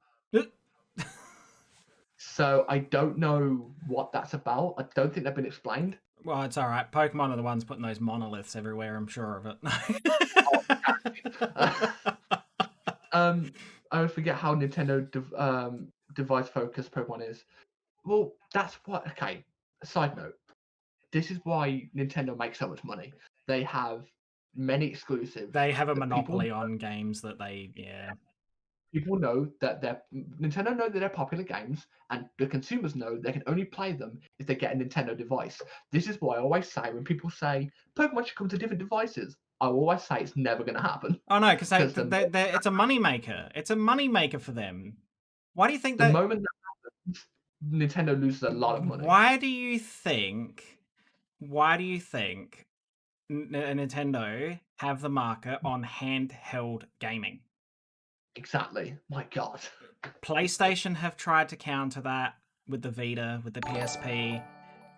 So I don't know what that's about. I don't think they've been explained. Well, it's all right. Pokemon are the ones putting those monoliths everywhere. I'm sure of Oh, it. I always forget how Nintendo device focused Pokemon is. Well, that's what. Okay. Side note: this is why Nintendo makes so much money. They have many exclusives They have a that monopoly on games that yeah. people know that they're Nintendo know that they're popular games, and the consumers know they can only play them if they get a Nintendo device. This is why I always say when people say Pokemon should come to different devices, I always say it's never going to happen Oh no, because because the it's a money maker. It's a money maker for them. Why do you think the that? moment that happens, Nintendo loses a lot of money. Why do you think? Why do you think Nintendo have the market on handheld gaming? Exactly. My God. PlayStation have tried to counter that with the Vita, with the PSP.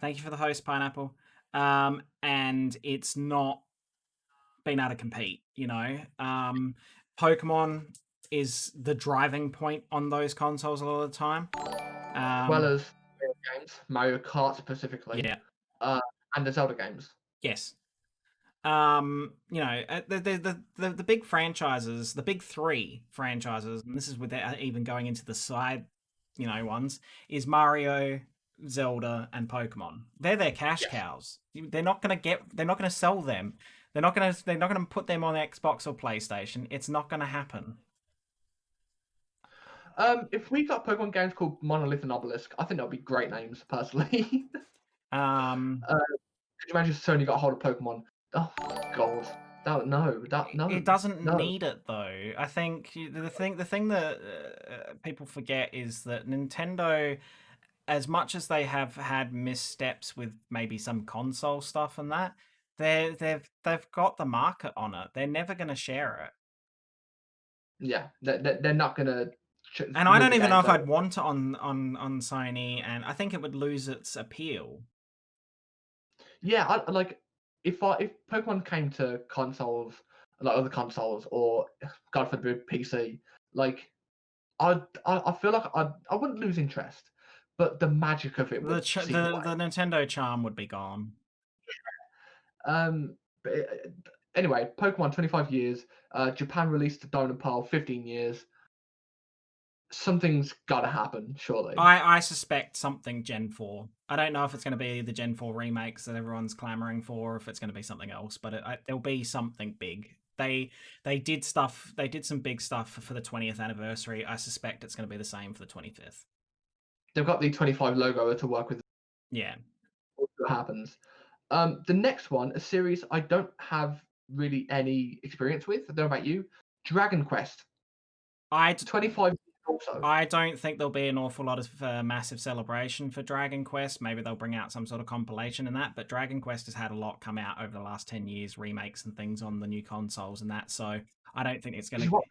Thank you for the host, Pineapple. And it's not been able to compete, you know. Pokemon is the driving point on those consoles a lot of the time. As well as games, Mario Kart specifically, Yeah. uh, and the Zelda games. Yes. The big franchises, the big three franchises, and this is without even going into the side, ones, is Mario, Zelda, and Pokemon. They're their cash Yes. cows. They're not gonna sell them. They're not gonna put them on Xbox or PlayStation. It's not gonna happen. If we got Pokemon games called Monolith and Obelisk, I think that would be great names, personally. Um, Could you imagine if Sony got a hold of Pokemon? Oh God, no, it doesn't no. need it though. I think the thing that people forget is that Nintendo, as much as they have had missteps with maybe some console stuff and that, they've got the market on it. They're never going to share it. Yeah, they're not gonna And I move don't the even know games if over. I'd want it on Sony, and I think it would lose its appeal. Yeah, like if Pokemon came to consoles, like other consoles, or God forbid PC, like I feel like I wouldn't lose interest, but the magic of it The would ch- seep the away. the Nintendo charm would be gone. But anyway, Pokemon 25 years. Japan released the Diamond and Pearl 15 years. Something's got to happen, surely. I suspect something Gen 4. I don't know if it's going to be the Gen 4 remakes that everyone's clamoring for, or if it's going to be something else, but there'll be something big. They did stuff. They did some big stuff for the 20th anniversary. I suspect it's going to be the same for the 25th. They've got the 25 logo to work with. Yeah. What happens? The next one, a series I don't have really any experience with. I don't know about you. Dragon Quest. I 25 years also. I don't think there'll be an awful lot of massive celebration for Dragon Quest. Maybe they'll bring out some sort of compilation in that. But Dragon Quest has had a lot come out over the last 10 years, remakes and things on the new consoles and that. So I don't think it's going This to. is what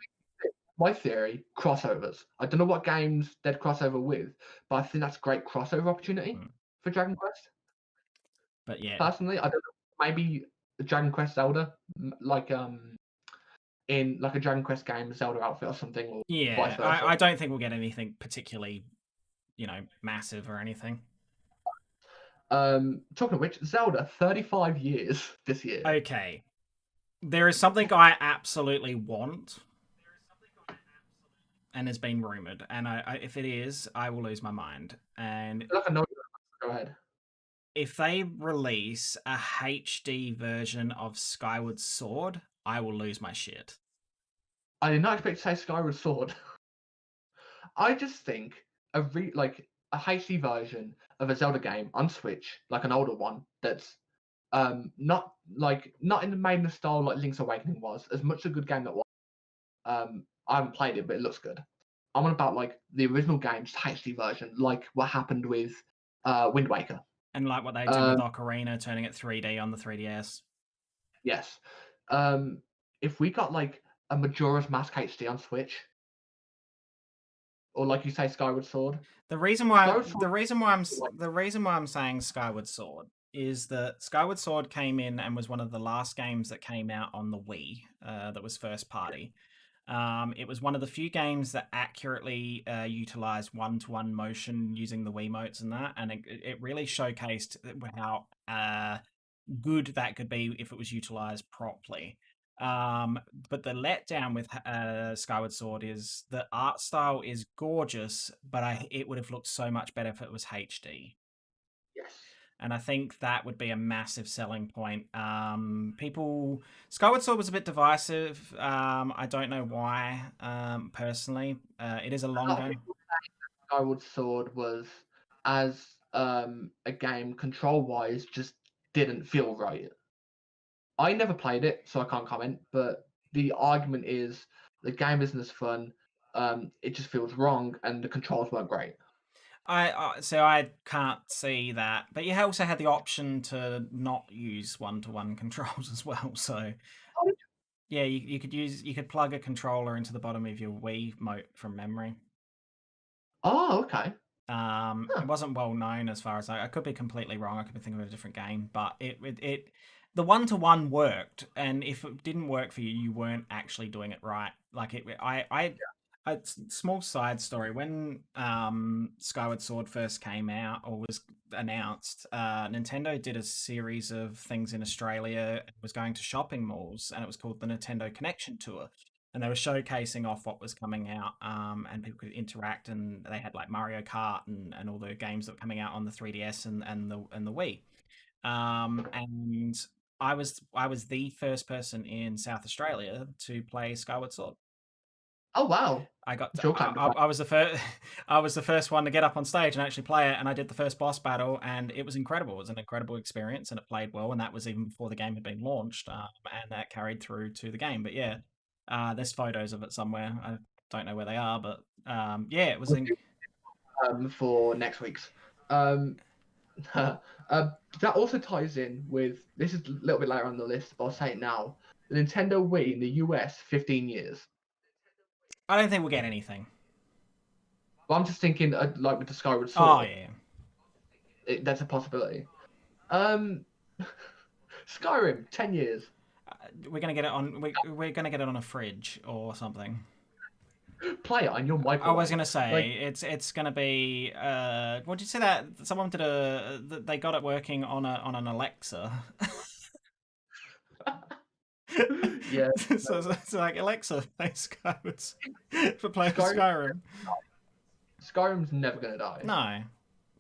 my theory: crossovers. I don't know what games they'd crossover with, but I think that's a great crossover opportunity for Dragon Quest. But yeah. Personally, I don't know. Maybe the Dragon Quest Zelda, like in like a Dragon Quest game, Zelda outfit or something, or vice Yeah, versa. I don't think we'll get anything particularly, massive or anything. Talking of which, Zelda 35 years this year. Okay. There is something I absolutely want and has been rumored. And if it is, I will lose my mind. And Like I know. Go ahead. if they release a HD version of Skyward Sword, I will lose my shit. I did not expect to say Skyward Sword. I just think like a HD version of a Zelda game on Switch, like an older one, that's not in the Maiden style like Link's Awakening was. As much a good game that was. I haven't played it, but it looks good. I'm on about like the original game, just HD version, like what happened with Wind Waker. And like what they did with Ocarina, turning it 3D on the 3DS. Yes. If we got like a Majora's Mask HD on Switch, or like you say, Skyward Sword. The reason why Skyward Sword, the reason why I'm saying Skyward Sword is that Skyward Sword came in and was one of the last games that came out on the Wii, that was first party. It was one of the few games that accurately utilized one-to-one motion using the Wiimotes and that, and it really showcased how good that could be if it was utilized properly. But the letdown with Skyward Sword is the art style is gorgeous, but it would have looked so much better if it was HD. yes. And I think that would be a massive selling point. Skyward Sword was a bit divisive. I don't know why. Personally, it is a A long lot of game. people say Skyward Sword was, as a game control wise, just didn't feel right. I never played it, so I can't comment. But the argument is the game isn't as fun. It just feels wrong, and the controls weren't great. So I can't see that, but you also had the option to not use one-to-one controls as well. So yeah, you could plug a controller into the bottom of your Wii Mote from memory. Oh, okay. It Huh. wasn't well known as far as I could be completely wrong. I could be thinking of a different game, but the 1-to-1 worked, and if it didn't work for you, you weren't actually doing it right. Like small side story when Skyward Sword first came out or was announced, Nintendo did a series of things in Australia. It was going to shopping malls, and it was called the Nintendo Connection Tour, and they were showcasing off what was coming out, and people could interact, and they had like Mario Kart and all the games that were coming out on the 3DS and the Wii. And I was the first person in South Australia to play Skyward Sword. Oh wow. I got It's your claim to fame. I was the first I was the first one to get up on stage and actually play it, and I did the first boss battle, and it was incredible. It was an incredible experience, and it played well, and that was even before the game had been launched, and that carried through to the game. But yeah, there's photos of it somewhere. I don't know where they are, but yeah, it was. We'll do, for next week's. That also ties in with, this is a little bit later on the list, but I'll say it now. The Nintendo Wii in the US, 15 years. I don't think we'll get anything. But I'm just thinking, like with the Skyward Oh Sword, yeah. that's a possibility. Skyrim, 10 years. We're gonna get it on. We're gonna get it on a fridge or something. Play it on your microwave. I was gonna say Like, it's gonna be. What did you say that someone did they got it working on an Alexa? yeah. so it's like Alexa plays Skyward for playing Skyrim- Skyrim. Skyrim's never gonna die. No,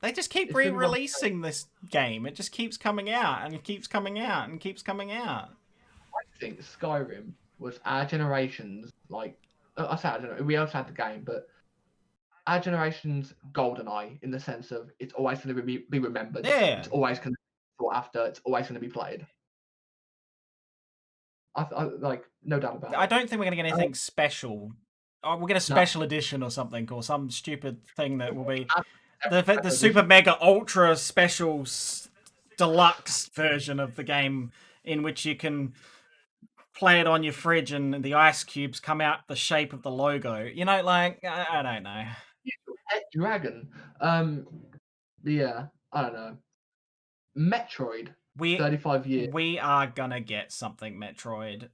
they just keep It's been one- re-releasing this game. It just keeps coming out and it keeps coming out and keeps coming out. I think Skyrim was our generation's, like, I say, I don't know, we also had the game, but our generation's GoldenEye, in the sense of it's always going to be remembered. Yeah. It's always going to be sought after. It's always going to be played. Like, no doubt about it. I don't think we're gonna get anything special. Oh, we'll get a special edition or something, or some stupid thing that will be the super mega ultra special deluxe version of the game, in which you can play it on your fridge and the ice cubes come out the shape of the logo. You know, like I don't know. Pet Dragon. Yeah, I don't know. Metroid. 35 years. We are gonna get something Metroid.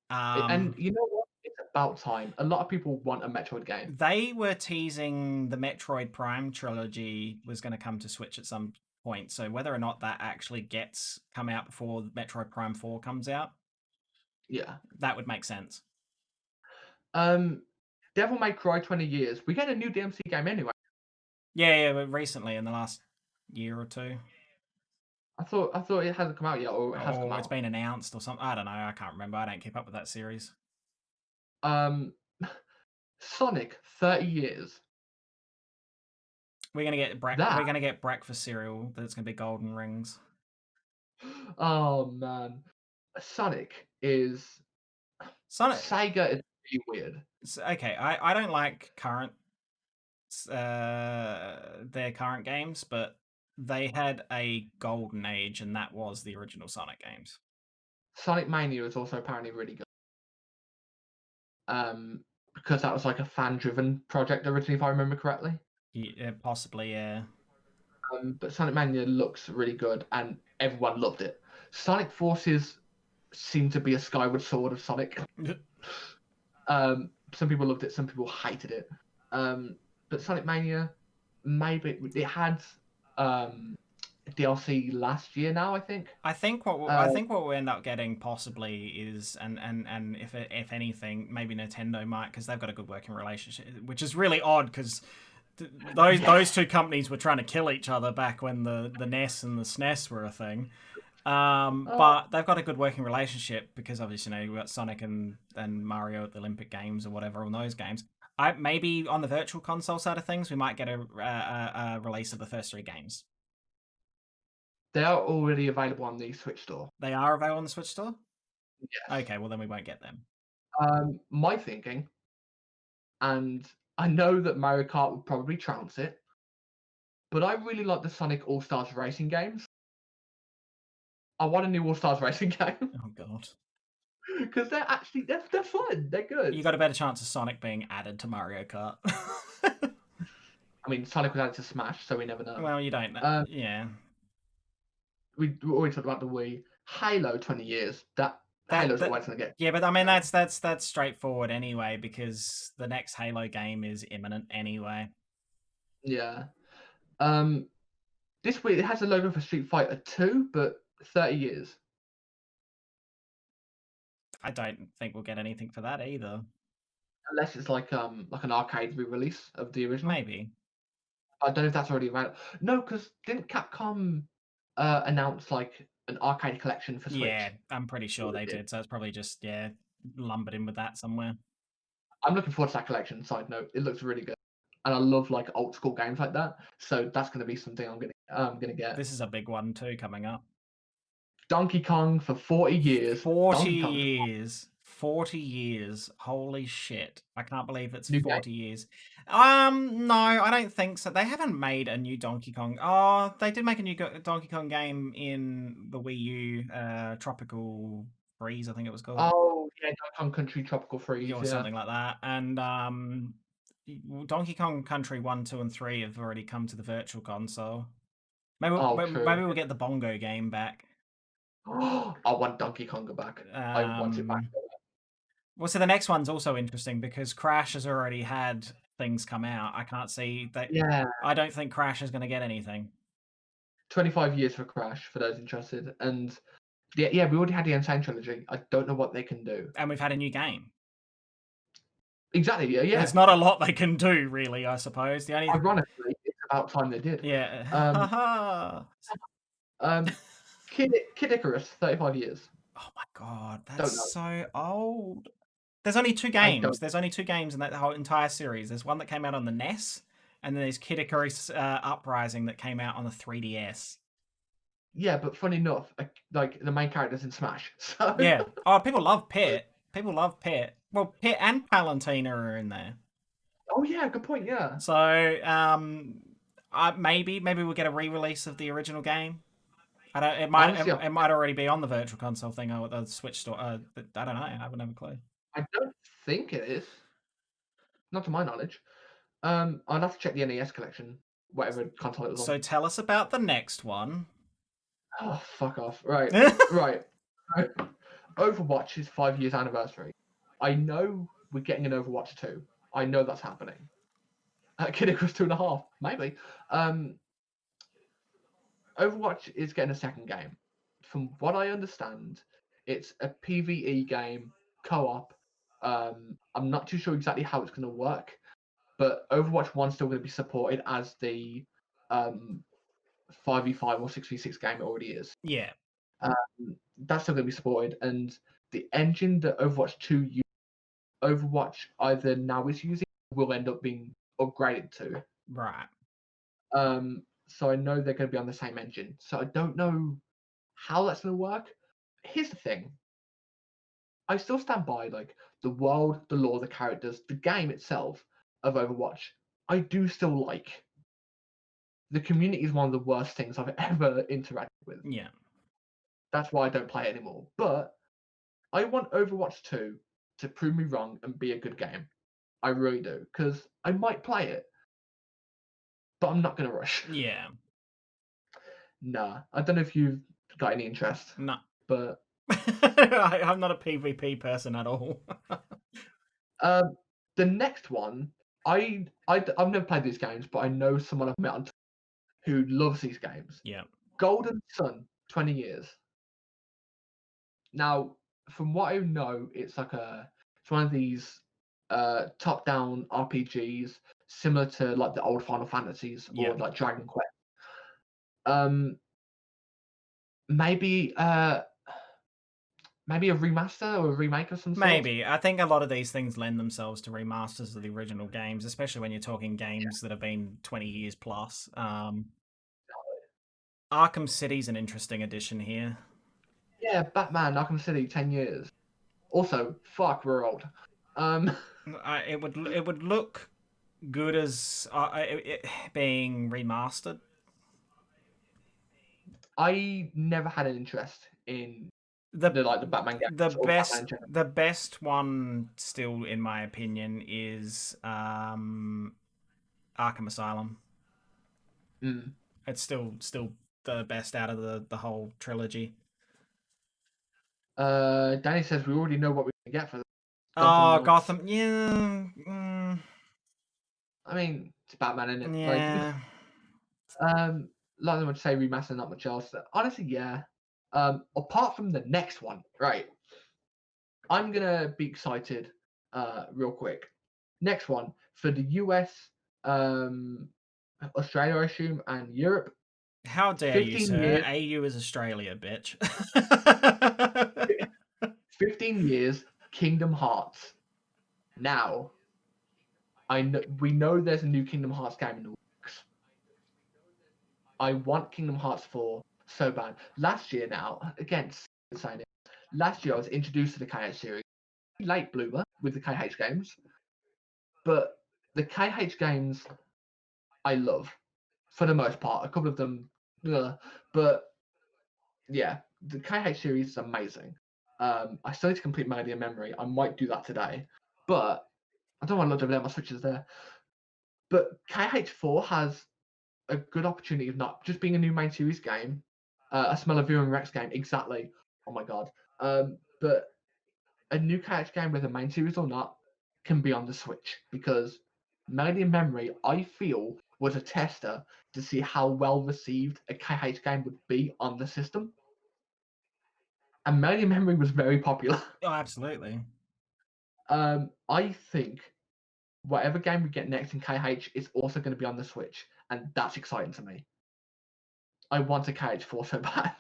And you know what? It's about time. A lot of people want a Metroid game. They were teasing the Metroid Prime trilogy was going to come to Switch at some point. So whether or not that actually gets come out before Metroid Prime 4 comes out, Yeah. that would make sense. Devil May Cry 20 years. We get a new DMC game anyway. Yeah, but recently in the last year or two. I thought it hasn't come out yet, or it has come out. It's been announced or something. I don't know. I can't remember. I don't keep up with that series. Sonic 30 years. We're gonna get we're gonna get breakfast cereal that's gonna be golden rings. Oh man, Sonic is Sega is pretty weird. Okay, I don't like their current games, but they had a golden age, and that was the original Sonic games. Sonic Mania is also apparently really good. Because that was like a fan-driven project originally, if I remember correctly. Yeah, possibly, yeah. But Sonic Mania looks really good, and everyone loved it. Sonic Forces seemed to be a Skyward Sword of Sonic. Some people loved it, some people hated it. But Sonic Mania, maybe it had DLC last year now, I think. I think what we'll end up getting possibly is, and if anything, maybe Nintendo might, because they've got a good working relationship, which is really odd because those two companies were trying to kill each other back when the NES and the SNES were a thing. But they've got a good working relationship because obviously, you've got Sonic and Mario at the Olympic Games or whatever on those games. Maybe on the virtual console side of things, we might get a release of the first 3 games. They are already available on the Switch store. They are available on the Switch store? Yes. Okay, well then we won't get them. My thinking, and I know that Mario Kart would probably trounce it, but I really like the Sonic All-Stars racing games. I want a new All-Stars racing game. Oh god. Because they're actually they're fun. They're good. You got a better chance of Sonic being added to Mario Kart. I mean, Sonic was added to Smash, so we never know. Well, you don't know. Yeah. We always talked about the Wii. Halo, 20 years. Halo's always going to get. Yeah, but I mean that's straightforward anyway, because the next Halo game is imminent anyway. Yeah. This Wii, it has a logo for Street Fighter 2, but 30 years. I don't think we'll get anything for that either. Unless it's like an arcade re-release of the original. Maybe. I don't know if that's already around. No, because didn't Capcom announce like an arcade collection for Switch? Yeah, I'm pretty sure they did. So it's probably just lumbered in with that somewhere. I'm looking forward to that collection. Side note, it looks really good, and I love like old school games like that. So that's going to be something I'm gonna get. This is a big one too coming up. Donkey Kong for 40 years. 40 years. 40 years. Holy shit. I can't believe it's New 40 years. No, I don't think so. They haven't made a new Donkey Kong. Oh, they did make a new Donkey Kong game in the Wii U, Tropical Freeze, I think it was called. Oh, yeah, Donkey Kong Country Tropical Freeze. Or something like that. And Donkey Kong Country 1, 2, and 3 have already come to the Virtual Console. Maybe we'll get the Bongo game back. I want Donkey Kong back. I want it back. Well, so the next one's also interesting because Crash has already had things come out. I can't see that. Yeah. I don't think Crash is going to get anything. 25 years for Crash, for those interested. And yeah, we already had the Insane Trilogy. I don't know what they can do. And we've had a new game. Exactly, yeah. There's not a lot they can do, really, I suppose. The only... Ironically, it's about time they did. Yeah. Kid Icarus, 35 years. Oh my god, that's so old. There's only 2 games. There's only 2 games in that whole entire series. There's one that came out on the NES, and then there's Kid Icarus Uprising that came out on the 3DS. Yeah, but funny enough, like the main character's in Smash. So yeah. Oh, people love Pit. People love Pit. Well, Pit and Palantina are in there. Oh yeah, good point. Yeah. So maybe we'll get a re-release of the original game. I don't. It might already be on the Virtual Console thing or the Switch store. I don't know. I haven't have a clue. I don't think it is. Not to my knowledge. I'll have to check the NES collection, whatever console it was on. So tell us about the next one. Oh, fuck off. Right. Right. Overwatch is 5 years anniversary. I know we're getting an Overwatch 2. I know that's happening. Kid Icarus 2.5, maybe. Overwatch is getting a second game. From what I understand, it's a PvE game, co-op. I'm not too sure exactly how it's going to work, but Overwatch 1's still going to be supported as the 5v5 or 6v6 game it already is. Yeah. That's still going to be supported, and the engine that Overwatch 2 uses, Overwatch either now is using will end up being upgraded to. Right. So I know they're going to be on the same engine. So I don't know how that's going to work. Here's the thing. I still stand by like the world, the lore, the characters, the game itself of Overwatch. I do still like. The community is one of the worst things I've ever interacted with. Yeah. That's why I don't play it anymore. But I want Overwatch 2 to prove me wrong and be a good game. I really do. Because I might play it. But I'm not going to rush. Yeah. Nah. I don't know if you've got any interest. No. But I'm not a PvP person at all. The next one, I've never played these games, but I know someone I've met on Twitter who loves these games. Yeah. Golden Sun, 20 years. Now, from what I know, it's one of these top-down RPGs similar to like the old Final Fantasies or like Dragon Quest. Maybe a remaster or a remake of some sort. Maybe. I think a lot of these things lend themselves to remasters of the original games, especially when you're talking games that have been 20 years plus. Arkham City's an interesting addition here. Yeah, Batman, Arkham City, 10 years. Also, fuck, we're old. It would look good as it being remastered. I never had an interest in the Batman games. The best one, still in my opinion, is Arkham Asylum. Mm. It's still the best out of the whole trilogy. Danny says we already know what we're gonna get for Gotham Oh, Knights. Gotham. Yeah. I mean, it's Batman, isn't it? Yeah. Like I would say remaster, not much else. Honestly, yeah. Apart from the next one, right? I'm gonna be excited. Real quick. Next one for the US, Australia, I assume, and Europe. How dare you, 15 sir? years. AU is Australia, bitch. 15 years. Kingdom Hearts. Now, we know there's a new Kingdom Hearts game in the works. I want Kingdom Hearts 4 so bad. Last year, now again, saying it. Last year I was introduced to the KH series. Late bloomer with the KH games, but the KH games I love for the most part. A couple of them, but yeah, the KH series is amazing. I still need to complete Melody and Memory. I might do that today, but I don't want to look over my switches there. But KH4 has a good opportunity of not just being a new main series game, a Smell-O-Viewing Rex game, exactly. Oh my god. But a new KH game, whether main series or not, can be on the Switch because Melody and Memory, I feel, was a tester to see how well received a KH game would be on the system. And Melody and Memory was very popular. Oh, absolutely. I think whatever game we get next in KH is also going to be on the Switch, and that's exciting to me. I want a KH4 so bad.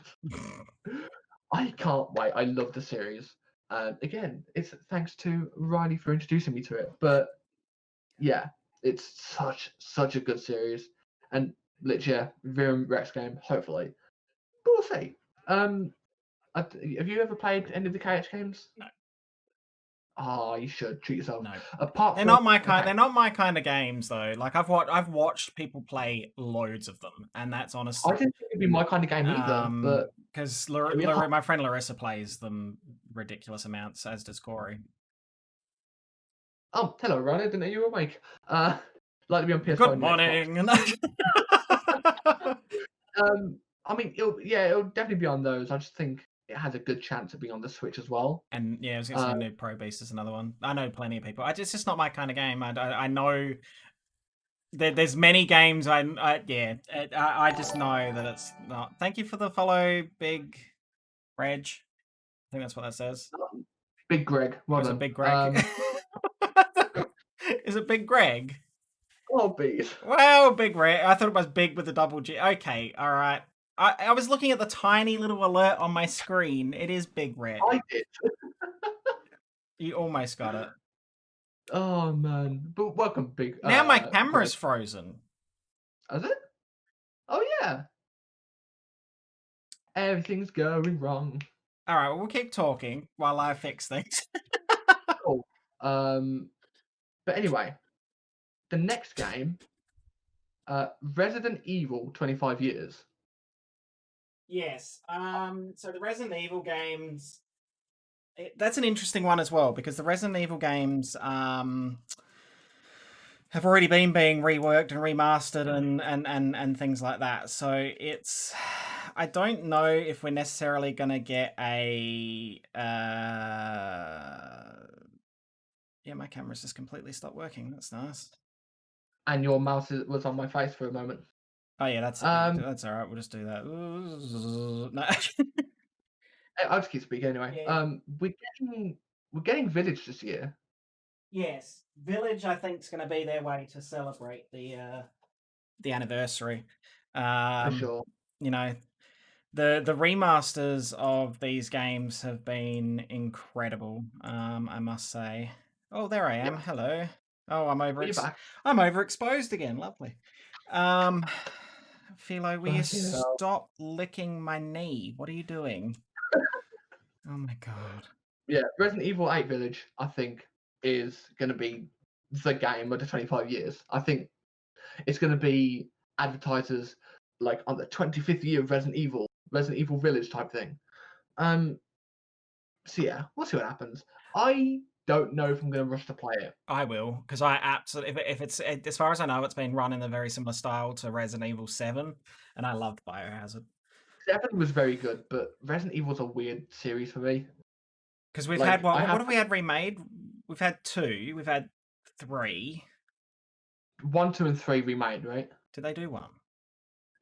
I can't wait. I love the series. Again, it's thanks to Riley for introducing me to it. But yeah, it's such a good series, and literally, Viren Rex game. Hopefully, but we'll see. Have you ever played any of the KH games? No. Oh, you should treat yourself. No. Apart They're from not my kind. okay, They're not my kind of games, though. Like I've watched people play loads of them, and that's I honestly didn't think it'd be my kind of game either. But because here we are. my friend Larissa plays them ridiculous amounts, as does Corey. Oh, hello, Riley. I didn't know you were awake. Like to be on PS5 Good and Xbox. morning. I mean, it'll definitely be on those. I just think it has a good chance of being on the Switch as well. And yeah, I was gonna Uh, say Noob Pro Beast is another one. I know plenty of people. It's just not my kind of game. I know there's many games. I just know that it's not. Thank you for the follow, Big Reg. I think that's what that says. Big Greg, well Or is it done. Big Greg? Is it Big Greg? Oh, bees. Well, Big Greg. I thought it was Big with a double G. Okay, all right. I was looking at the tiny little alert on my screen. It is Big Red. I did. You almost got it. Oh man, but welcome, Big. Now my Greg. camera's frozen. Is it? Oh yeah. Everything's going wrong. All right, well, we'll keep talking while I fix things. Cool. But anyway, the next game, Resident Evil 25 years. Yes. So the Resident Evil games. That's an interesting one as well because the Resident Evil games have already been being reworked and remastered and things like that. So it's. I don't know if we're necessarily going to get a. Yeah, my camera's just completely stopped working. That's nice. And your mouse was on my face for a moment. Oh yeah, that's all right. We'll just do that. No. I'll just keep speaking anyway. Yeah. We're getting Village this year. Yes, Village. I think is going to be their way to celebrate the anniversary. For sure. You know, the remasters of these games have been incredible. I must say. Oh, there I am. Yeah. Hello. Oh, I'm back. I'm overexposed again. Lovely. Philo, will you stop licking my knee? What are you doing? Oh my god. Yeah, Resident Evil 8 Village, I think, is going to be the game of the 25 years. I think it's going to be advertised as like on the 25th year of Resident Evil Village type thing. So yeah, we'll see what happens. I don't know if I'm going to rush to play it. I will, because I absolutely, if it's as far as I know, it's been run in a very similar style to Resident Evil 7, and I loved Biohazard. 7 was very good, but Resident Evil's a weird series for me. Because we've Like, had what? I What have have we had remade? We've had 2. We've had 3. 1, 2, and 3 remade, right? Did they do 1?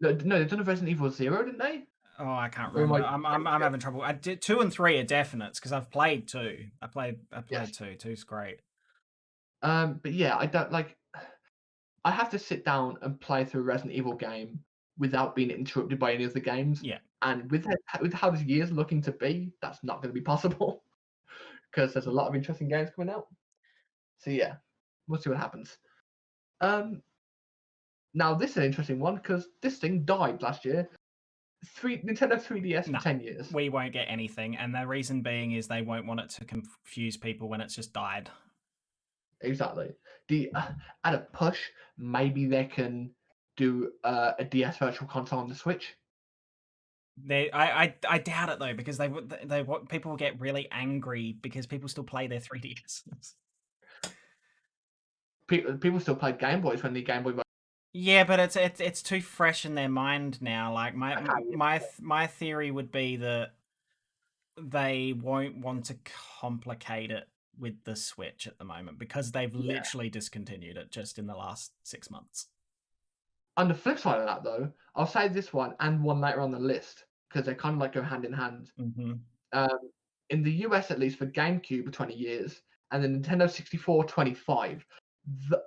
No, they've done a Resident Evil 0, didn't they? Oh, I can't Or am remember. I I'm having trouble. I did 2 and 3 are definites because I've played 2. I played Yes. 2. 2's great. But yeah, I don't like. I have to sit down and play through a Resident Evil game without being interrupted by any of the games. Yeah. And with how this year's looking to be, that's not going to be possible because there's a lot of interesting games coming out. So yeah, we'll see what happens. Now this is an interesting one because this thing died last year. Nintendo 3DS No, for 10 years. we won't get anything, and the reason being is they won't want it to confuse people when it's just died. Exactly. At a push, maybe they can do a DS Virtual Console on the Switch. I doubt it though, because people will get really angry because people still play their 3DS. People still play Game Boys when the Game Boy. Yeah, but it's too fresh in their mind now. Like my theory would be that they won't want to complicate it with the Switch at the moment because they've literally discontinued it just in the last 6 months. On the flip side of that, though, I'll say this one and one later on the list because they kind of like go hand in hand. Mm-hmm. In the US, at least for GameCube, 20 years, and the Nintendo 64, 25.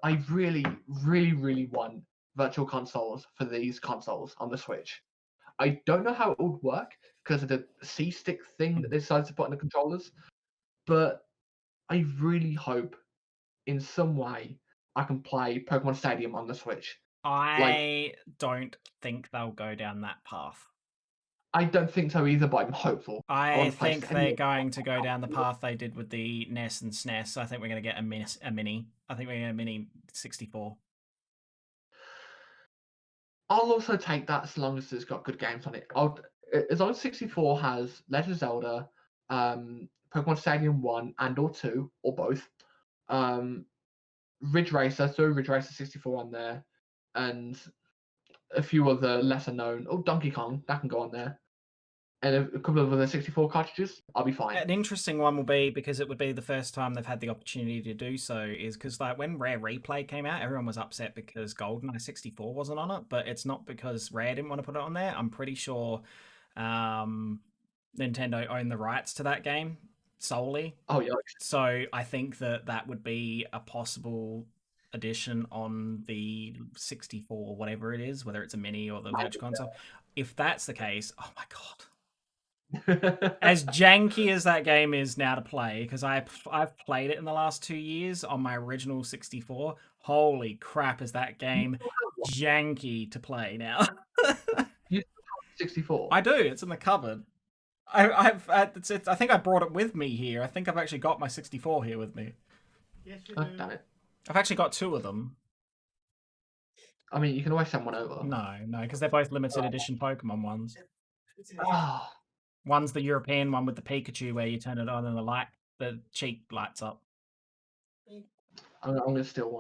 I really, really, really want virtual consoles for these consoles on the Switch. I don't know how it would work because of the C-stick thing that they decided to put on the controllers, but I really hope in some way I can play Pokemon Stadium on the Switch. I don't think they'll go down that path. I don't think so either, but I'm hopeful. I think they're going to go down the path they did with the NES and SNES. I think we're going to get a mini. I think we're going to get a mini 64. I'll also take that as long as it's got good games on it. As long as 64 has Legend of Zelda, Pokemon Stadium 1 and or 2, or both, Ridge Racer, throw Ridge Racer 64 on there, and a few other lesser known. Oh, Donkey Kong, that can go on there. And a couple of other 64 cartridges, I'll be fine. An interesting one will be, because it would be the first time they've had the opportunity to do so, is because like when Rare Replay came out, everyone was upset because GoldenEye 64 wasn't on it, but it's not because Rare didn't want to put it on there. I'm pretty sure Nintendo owned the rights to that game solely. Oh, yeah. So I think that would be a possible addition on the 64, whatever it is, whether it's a mini or the Virtual Console. If that's the case, oh my god. As janky as that game is now to play, because I've played it in the last 2 years on my original 64. Holy crap, is that game janky to play now? You still have 64? I do. It's in the cupboard. I think I brought it with me here. I think I've actually got my 64 here with me. Yes, you do. Damn it. I've actually got 2 of them. I mean, you can always send one over. No, because they're both limited edition Pokemon ones. Oh. One's the European one with the Pikachu where you turn it on and the cheek lights up. I'm going to steal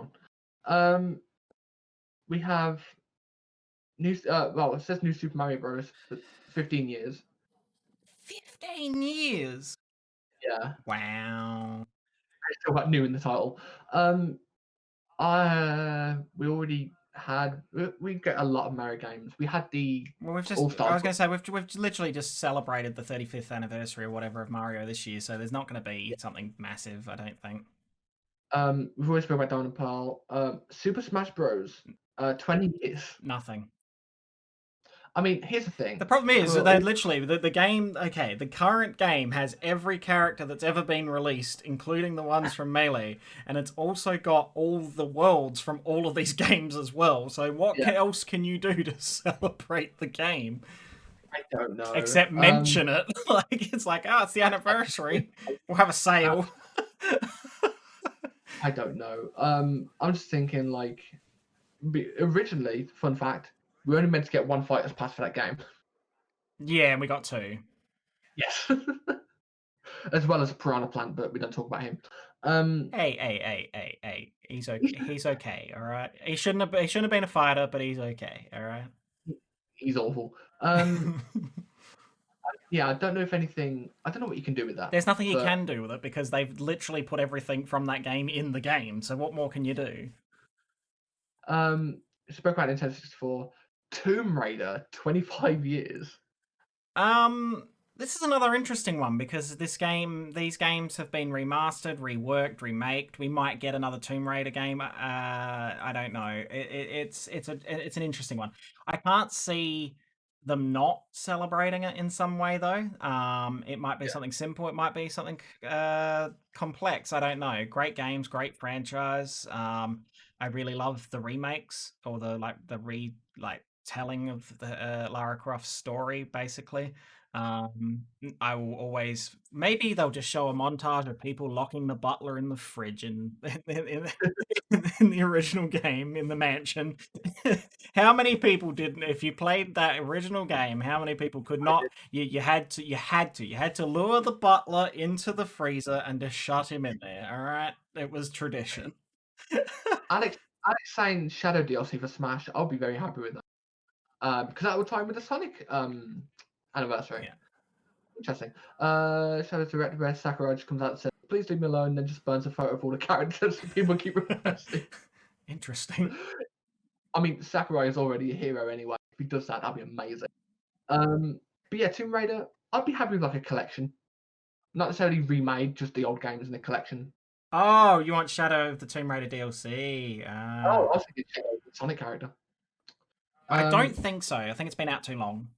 one. We have new. It says New Super Mario Bros. For 15 years. 15 years. Yeah. Wow. I still got new in the title. We already had. We get a lot of Mario games. We had the. Well, I was going to say we've literally just celebrated the 35th anniversary or whatever of Mario this year, so there's not going to be something massive, I don't think. We've always spoken about Diamond and Pearl. Super Smash Bros. 20 years. Nothing. I mean, here's the thing. The problem is that they literally the game. Okay, the current game has every character that's ever been released, including the ones from Melee, and it's also got all the worlds from all of these games as well. So what else can you do to celebrate the game? I don't know. Except mention it. Like it's like, oh, it's the anniversary. We'll have a sale. I don't know. I'm just thinking like, originally, fun fact. We only meant to get 1 Fighter's Pass for that game. Yeah, and we got 2. Yes. as well as a piranha plant, but we don't talk about him. Hey. He's okay. He's okay. All right. He shouldn't have been a fighter, but he's okay. All right. He's awful. Yeah, I don't know if anything. I don't know what you can do with that, There's nothing you but can do with it because they've literally put everything from that game in the game. So what more can you do? spoke about Nintendo 64. Tomb Raider, 25 years. Um, this is another interesting one because these games have been remastered, reworked, remaked. We might get another Tomb Raider game. I don't know. It's an interesting one. I can't see them not celebrating it in some way though. It might be Yeah. something simple. It might be something complex. I don't know. Great games, great franchise. I really love the remakes or the telling of the Lara Croft story, basically. I will always maybe they'll just show a montage of people locking the butler in the fridge in the original game in the mansion. How many people didn't? If you played that original game, how many people could I did. not? You had to lure the butler into the freezer and just shut him in there. All right, it was tradition. Alex, Alex saying Shadow DLC for Smash. I'll be very happy with that. Because that would time with the Sonic anniversary. Yeah, Interesting. Shadow Director where Sakurai just comes out and says, "Please leave me alone," then just burns a photo of all the characters people keep requesting. interesting. I mean, Sakurai is already a hero anyway. If he does that, that'd be amazing. But yeah, Tomb Raider, I'd be happy with like a collection. Not necessarily remade, just the old games in a collection. Oh, you want Shadow of the Tomb Raider DLC? Oh, I was thinking Sonic character. I don't Um, think so. I think it's been out too long.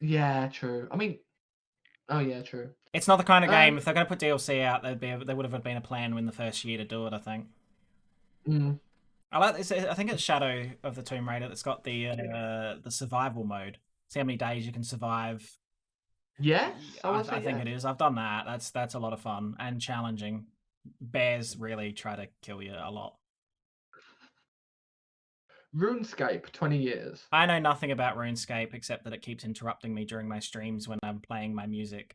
yeah, true. I mean, oh yeah, true. It's not the kind of game. Um, If they're going to put DLC out, there would have been a plan in the first year to do it. I think. mm, I like this. I think it's Shadow of the Tomb Raider that's got the survival mode. See how many days you can survive. yes, I want to I say think yes. it is. I've done that. That's a lot of fun and challenging. Bears really try to kill you a lot. RuneScape, 20 years. I know nothing about RuneScape except that it keeps interrupting me during my streams when I'm playing my music.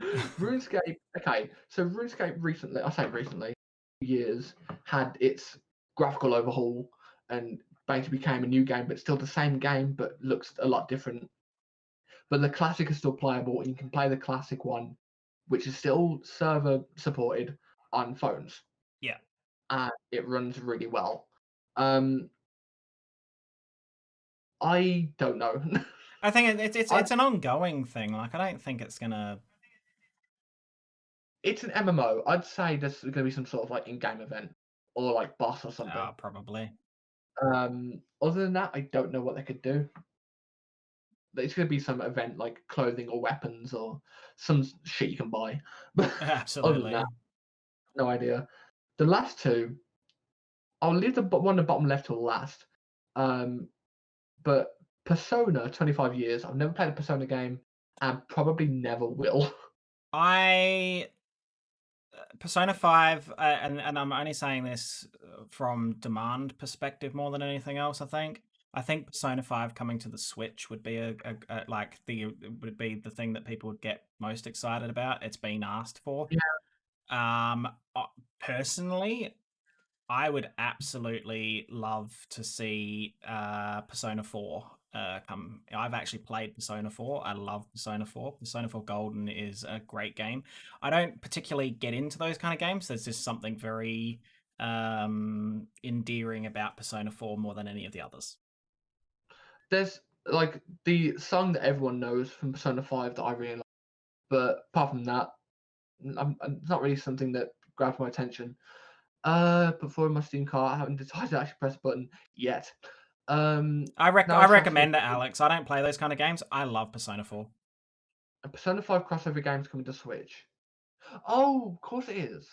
RuneScape, okay, so RuneScape recently, I say recently, years, had its graphical overhaul and basically became a new game, but still the same game, but looks a lot different. But the classic is still playable, and you can play the classic one, which is still server supported on phones, Yeah. and it runs really well. Um, I don't know. I think it's I, it's an ongoing thing. Like I don't think it's gonna. it's an MMO. I'd say there's going to be some sort of like in-game event or like boss or something. Probably. Other than that, I don't know what they could do. It's going to be some event like clothing or weapons or some shit you can buy. But other than that, Absolutely. no idea. The last two, I'll leave the one on the bottom left till last. Um, but Persona, 25 years. I've never played a Persona game and probably never will. I Persona 5, and I'm only saying this from demand perspective more than anything else. I think Persona 5 coming to the Switch would be would be the thing that people would get most excited about. It's been asked for. Yeah, Um, personally, I would absolutely love to see Persona 4 come. I've actually played Persona 4. I love Persona 4. Persona 4 Golden is a great game. I don't particularly get into those kind of games. There's just something very endearing about Persona 4 more than any of the others. there's like the song that everyone knows from Persona 5 that I really like. But apart from that, it's not really something that grabs my attention. Before in my Steam cart, I haven't decided to actually press a button yet. Now I it's trying to think. recommend it, Alex. I don't play those kind of games. I love Persona 4. A Persona 5 crossover game's coming to Switch. Oh, of course it is.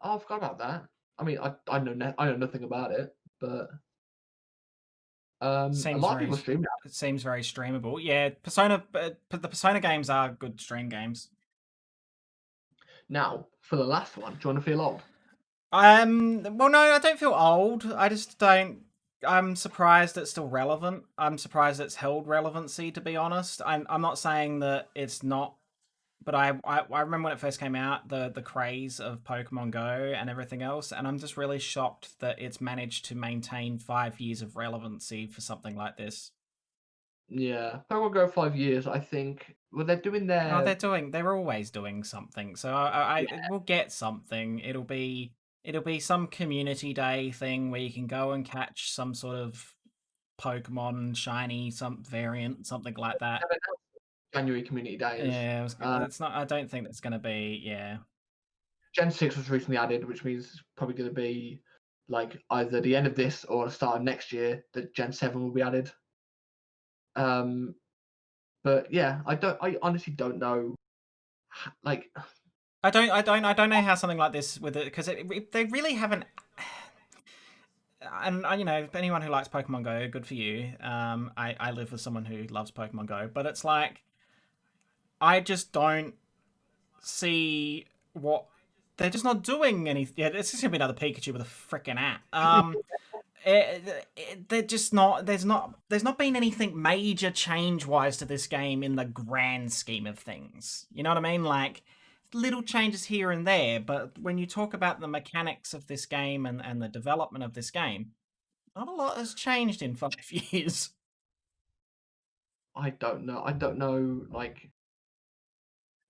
Oh, I forgot about that. I mean, I know nothing about it, but a Seems lot of very people stream it seems very streamable. Yeah, the Persona games are good stream games. now. For the last one, do you want to feel old? Well, no, I don't feel old. I just don't. I'm surprised it's still relevant. I'm surprised it's held relevancy. To be honest, I'm not saying that it's not But I remember when it first came out, the craze of Pokemon Go and everything else, and I'm just really shocked that it's managed to maintain 5 years of relevancy for something like this. Yeah, Pokemon Go 5 years. I think. Well, they're doing Oh, their. they're always doing something. So Yeah, we'll get something. It'll be some community day thing where you can go and catch some sort of Pokemon shiny, some variant, something like that. January community days. Yeah, Uh, it's not. I don't think that's going to be. Yeah, Gen 6 was recently added, which means it's probably going to be like either the end of this or the start of next year that Gen 7 will be added. Um, but yeah, I honestly don't know. Like, I don't know how something like this with it because they really haven't. And you know, anyone who likes Pokemon Go, good for you. I live with someone who loves Pokemon Go, but it's like I just don't see what they're just not doing anything. Yeah, it's just gonna be another Pikachu with a freaking app. They're just not. There's not been anything major change wise to this game in the grand scheme of things. You know what I mean? Like little changes here and there, but when you talk about the mechanics of this game and the development of this game, not a lot has changed in 5 years. I don't know. I don't know. Like,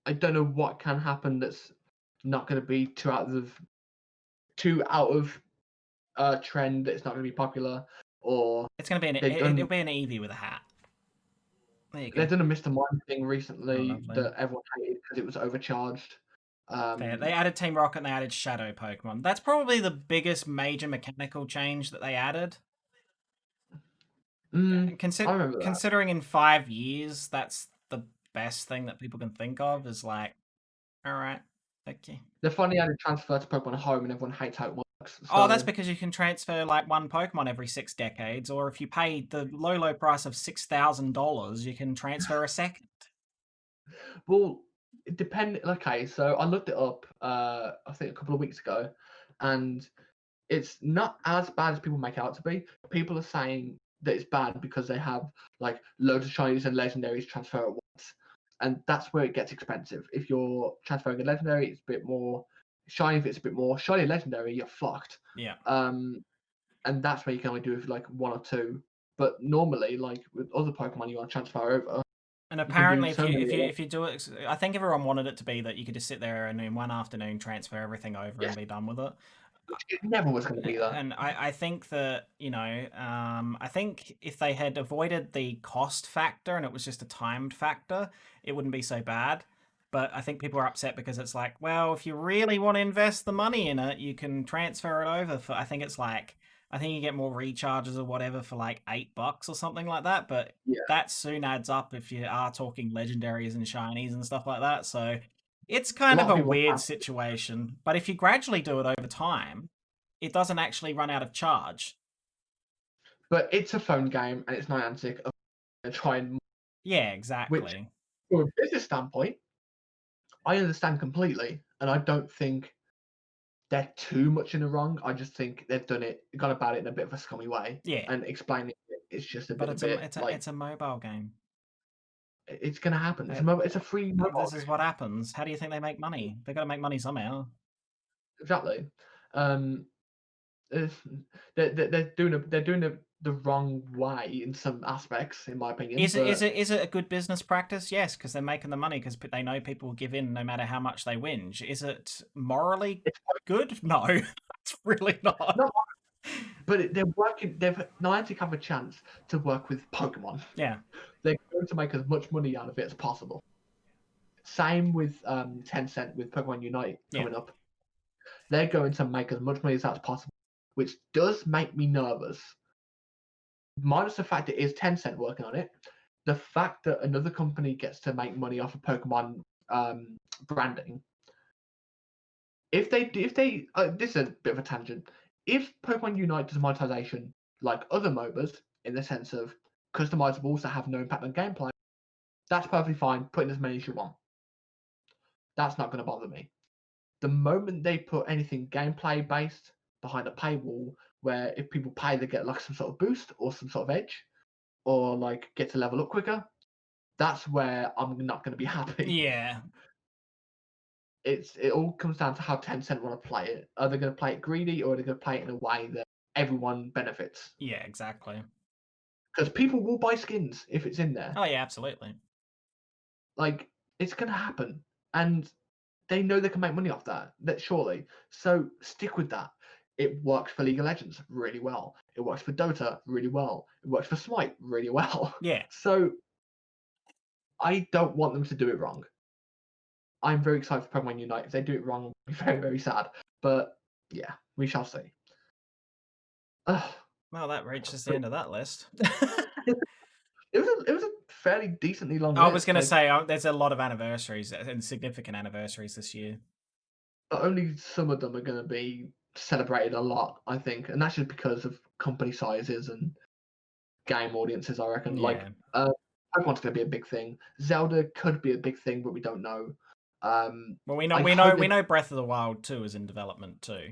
I don't know what can happen that's not going to be too out of trend. That's not going to be popular, or It's gonna be they've it'll done be an Eevee with a hat. There you go. they've done a Mr. Mime thing Oh, recently lovely. that everyone hated because it was overcharged. They added Team Rocket and they added Shadow Pokemon. That's probably the biggest major mechanical change that they added. And I remember that. considering in 5 years, that's the best thing that people can think of is like, all right, okay. They finally added transfer to Pokemon Home, and everyone hates how it works. Oh, that's So, because you can transfer like one Pokemon every 6 decades, or if you pay the low price of $6,000, you can transfer a second. well, it depend. Okay, so I looked it up. I think a couple of weeks ago, and it's not as bad as people make it out to be. People are saying that it's bad because they have like loads of shinies and legendaries transfer at once, and that's where it gets expensive. If you're transferring a legendary, it's a bit more shiny. If it's a bit more shiny legendary, you're fucked. Yeah. Um, and that's where you can only do it with like one or two. But normally, like with other Pokemon, you want to transfer over, And you can do apparently, so many. if you do it, I think everyone wanted it to be that you could just sit there and in one afternoon transfer everything over and Yes, be done with it. which it never was going to be that. And I think that you know, I think if they had avoided the cost factor and it was just a timed factor, it wouldn't be so bad. But I think people are upset because it's like, well, if you really want to invest the money in it, you can transfer it over for. I think it's like, I think you get more recharges or whatever for like $8 or something like that. But Yeah, that soon adds up if you are talking legendaries and shinies and stuff like that. So it's a kind of lot of a people weird have, situation. But if you gradually do it over time, it doesn't actually run out of charge. but it's a phone game and it's Niantic. Try and Yeah, which, exactly. from a business standpoint, I understand completely, and I don't think they're too much in the wrong. I just think they've gone about it in a bit of a scummy way, Yeah, and explaining it's just but a bit like it's a mobile game. it's gonna happen. Uh, It's a free mobile this is game. what happens. How do you think they make money? They got to make money somehow. Exactly. Um, it's, they're doing it the wrong way in some aspects, in my opinion. But Is it a good business practice? Yes, because they're making the money because they know people will give in no matter how much they whinge. Is it morally it's good? No, it's really not. not. They're working. Niantic have a chance to work with Pokemon. Yeah, They're going to make as much money out of it as possible. Same with Tencent with Pokemon Unite yeah, coming up. They're going to make as much money as that's possible, which does make me nervous. Minus the fact it is Tencent working on it, the fact that another company gets to make money off of Pokemon branding. If they, this is a bit of a tangent. If Pokemon Unite does monetization like other MOBAs, in the sense of customizables that have no impact on gameplay, that's perfectly fine. Put in as many as you want. That's not going to bother me. The moment they put anything gameplay based behind a paywall, where if people pay, they get like some sort of boost or some sort of edge, or like get to level up quicker, that's where I'm not going to be happy. yeah. it all comes down to how Tencent want to play it. Are they going to play it greedy, or are they going to play it in a way that everyone benefits? Yeah, exactly. Because people will buy skins if it's in there. Oh yeah, absolutely. Like, it's going to happen, and they know they can make money off that. That surely. So stick with that. It works for League of Legends really well. It works for Dota really well. It works for Smite really well. Yeah. So I don't want them to do it wrong. I'm very excited for Pokemon Unite. If they do it wrong, I'll be very, very sad. But yeah, we shall see. Ugh, Well, that reaches the but end of that list. it was a fairly decently long I was list. going to Like, say there's a lot of anniversaries and significant anniversaries this year. but only some of them are going to be celebrated a lot, I think, and that's just because of company sizes and game audiences. I reckon. Like, Yeah. Pokemon's going to be a big thing. Zelda could be a big thing, but we don't know. Well, we know I we know hope we they. know Breath of the Wild 2 is in development too.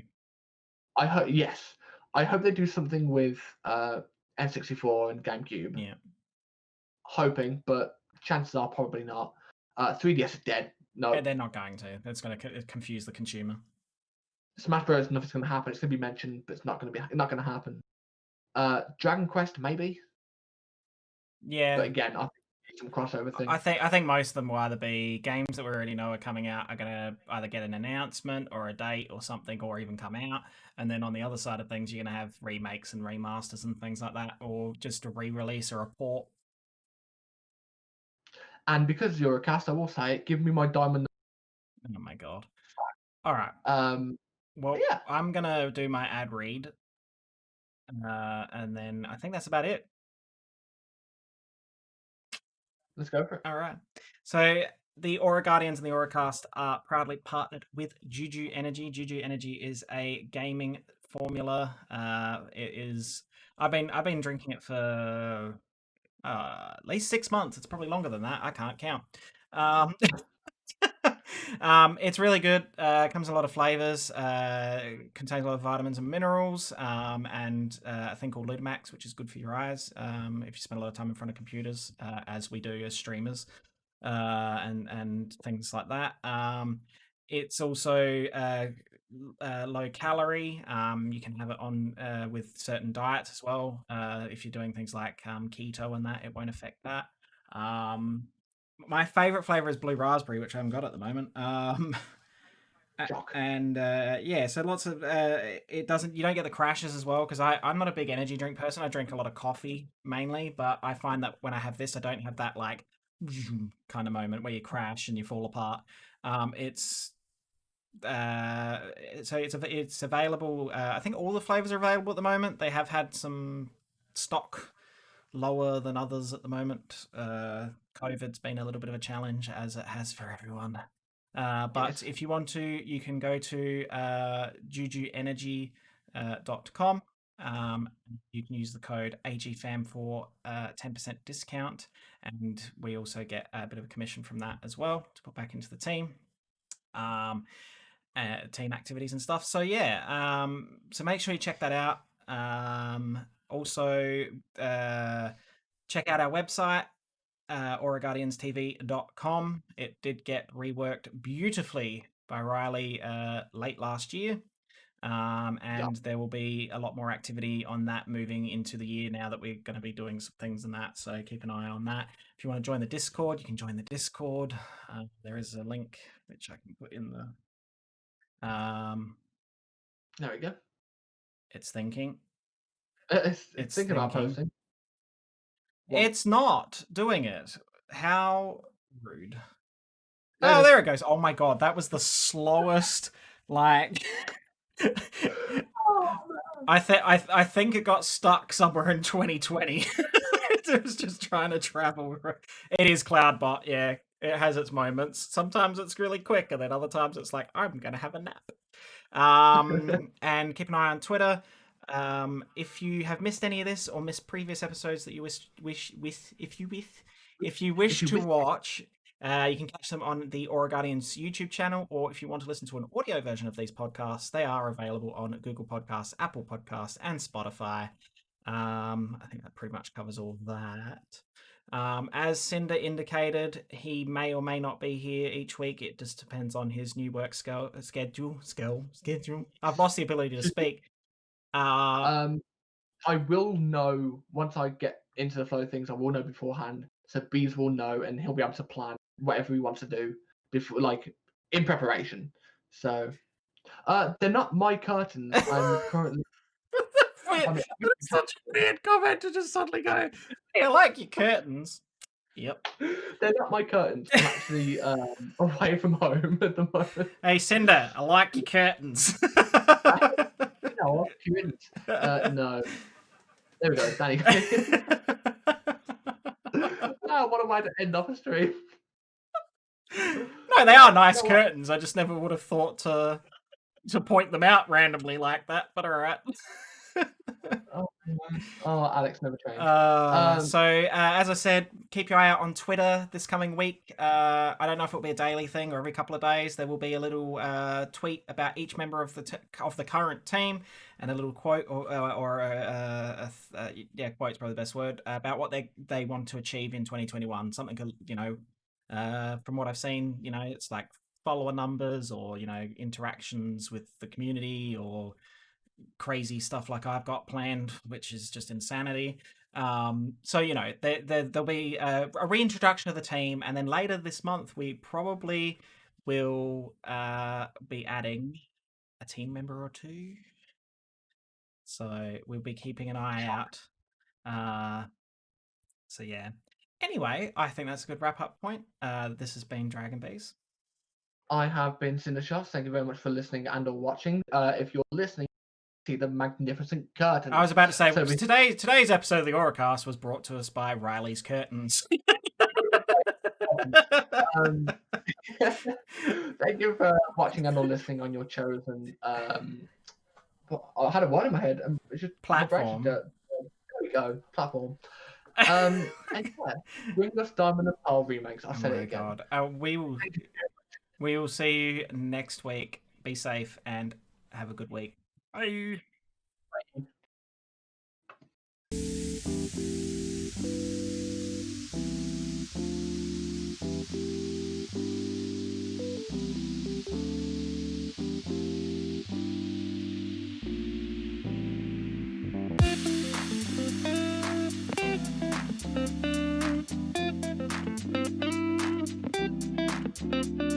I hope yes. I hope they do something with N64 and GameCube. Yeah. Hoping, but chances are probably not. 3DS is dead. No, They're not going to. That's going to confuse the consumer. Smash Bros. Nothing's going to happen. It's going to be mentioned, but it's not going to happen. Dragon Quest maybe, Yeah. but again, I think it's some crossover thing. I think most of them will either be games that we already know are coming out are going to either get an announcement or a date or something, or even come out. And then on the other side of things, you're going to have remakes and remasters and things like that, or just a re-release or a port. And because you're a cast, I will say it. Give me my diamond. Oh my god! All right. Um, Well, yeah, I'm gonna do my ad read, and then I think that's about it. let's go for it. All right. So the Aura Guardians and the AuraCast are proudly partnered with Juju Energy. Juju Energy is a gaming formula. It is. I've been drinking it for at least 6 months. It's probably longer than that. I can't count. Um, it's really good. Comes in a lot of flavors. Contains a lot of vitamins and minerals, and a thing called Ludamax, which is good for your eyes. If you spend a lot of time in front of computers, as we do as streamers, and things like that. It's also low calorie. You can have it on with certain diets as well. If you're doing things like keto and that, it won't affect that. My favorite flavor is blue raspberry, which I haven't got at the moment. Jock. And yeah, so lots of it doesn't. You don't get the crashes as well because I'm not a big energy drink person. I drink a lot of coffee mainly, but I find that when I have this, I don't have that like kind of moment where you crash and you fall apart. It's so it's available. I think all the flavors are available at the moment. They have had some stock lower than others at the moment. COVID's been a little bit of a challenge, as it has for everyone. But Yes. if you want to, you can go to jujuenergy.com. You can use the code AGFAM for 10% discount, and we also get a bit of a commission from that as well to put back into the team. Team activities and stuff. So yeah, so make sure you check that out. Also, check out our website, auraguardianstv.com. It did get reworked beautifully by Riley late last year. And there will be a lot more activity on that moving into the year now that we're going to be doing some things in that. So keep an eye on that. If you want to join the Discord, you can join the Discord. There is a link which I can put in the. There we go. It's thinking. It's thinking about posting. What? It's not doing it. How rude. There it Oh, is. there it goes. Oh my god, that was the slowest. Like, Oh, I think it got stuck somewhere in 2020. It was just trying to travel. It is CloudBot, yeah. It has its moments. Sometimes it's really quick, and then other times it's like, I'm gonna have a nap. And keep an eye on Twitter. If you have missed any of this or missed previous episodes that you if you wish to watch, you can catch them on the Aura Guardians YouTube channel, or if you want to listen to an audio version of these podcasts, they are available on Google Podcasts, Apple Podcasts, and Spotify. I think that pretty much covers all that. As Cinder indicated, he may or may not be here each week. It just depends on his new work schedule. I've lost the ability to speak. I will know once I get into the flow of things. I will know beforehand, so Beaz will know, and he'll be able to plan whatever he wants to do before, like in preparation. So, they're not my curtains. I'm currently. That's such a weird comment to just suddenly go, "Hey, I like your curtains." Yep. They're not my curtains. I'm actually away from home at the moment. Hey, Cinder, I like your curtains. No, no. There we go, Danny. No, what am I to end off a stream? No, they are nice curtains. I just never would have thought to point them out randomly like that. But all right. Oh, Alex never changed. So, as I said, keep your eye out on Twitter this coming week. I don't know if it'll be a daily thing or every couple of days. There will be a little tweet about each member of the current team, and a little quote quote's probably the best word about what they want to achieve in 2021. Something, from what I've seen, it's like follower numbers or interactions with the community or crazy stuff like I've got planned, which is just insanity. So there'll be a reintroduction of the team, and then later this month we probably will be adding a team member or two. So we'll be keeping an eye out. So yeah. Anyway, I think that's a good wrap-up point. This has been DragonBeaz. I have been CinderShots. Thank you very much for listening and or watching. If you're listening, see the magnificent curtains. I was about to say, today's episode of the AuraCast was brought to us by Riley's Curtains. Thank you for watching and or listening on your chosen. I had a word in my head. It's just platform. There we go, platform. And yeah, bring us Diamond and Pearl remakes. I said it again. God. We will see you next week. Be safe and have a good week. Bye. Bye.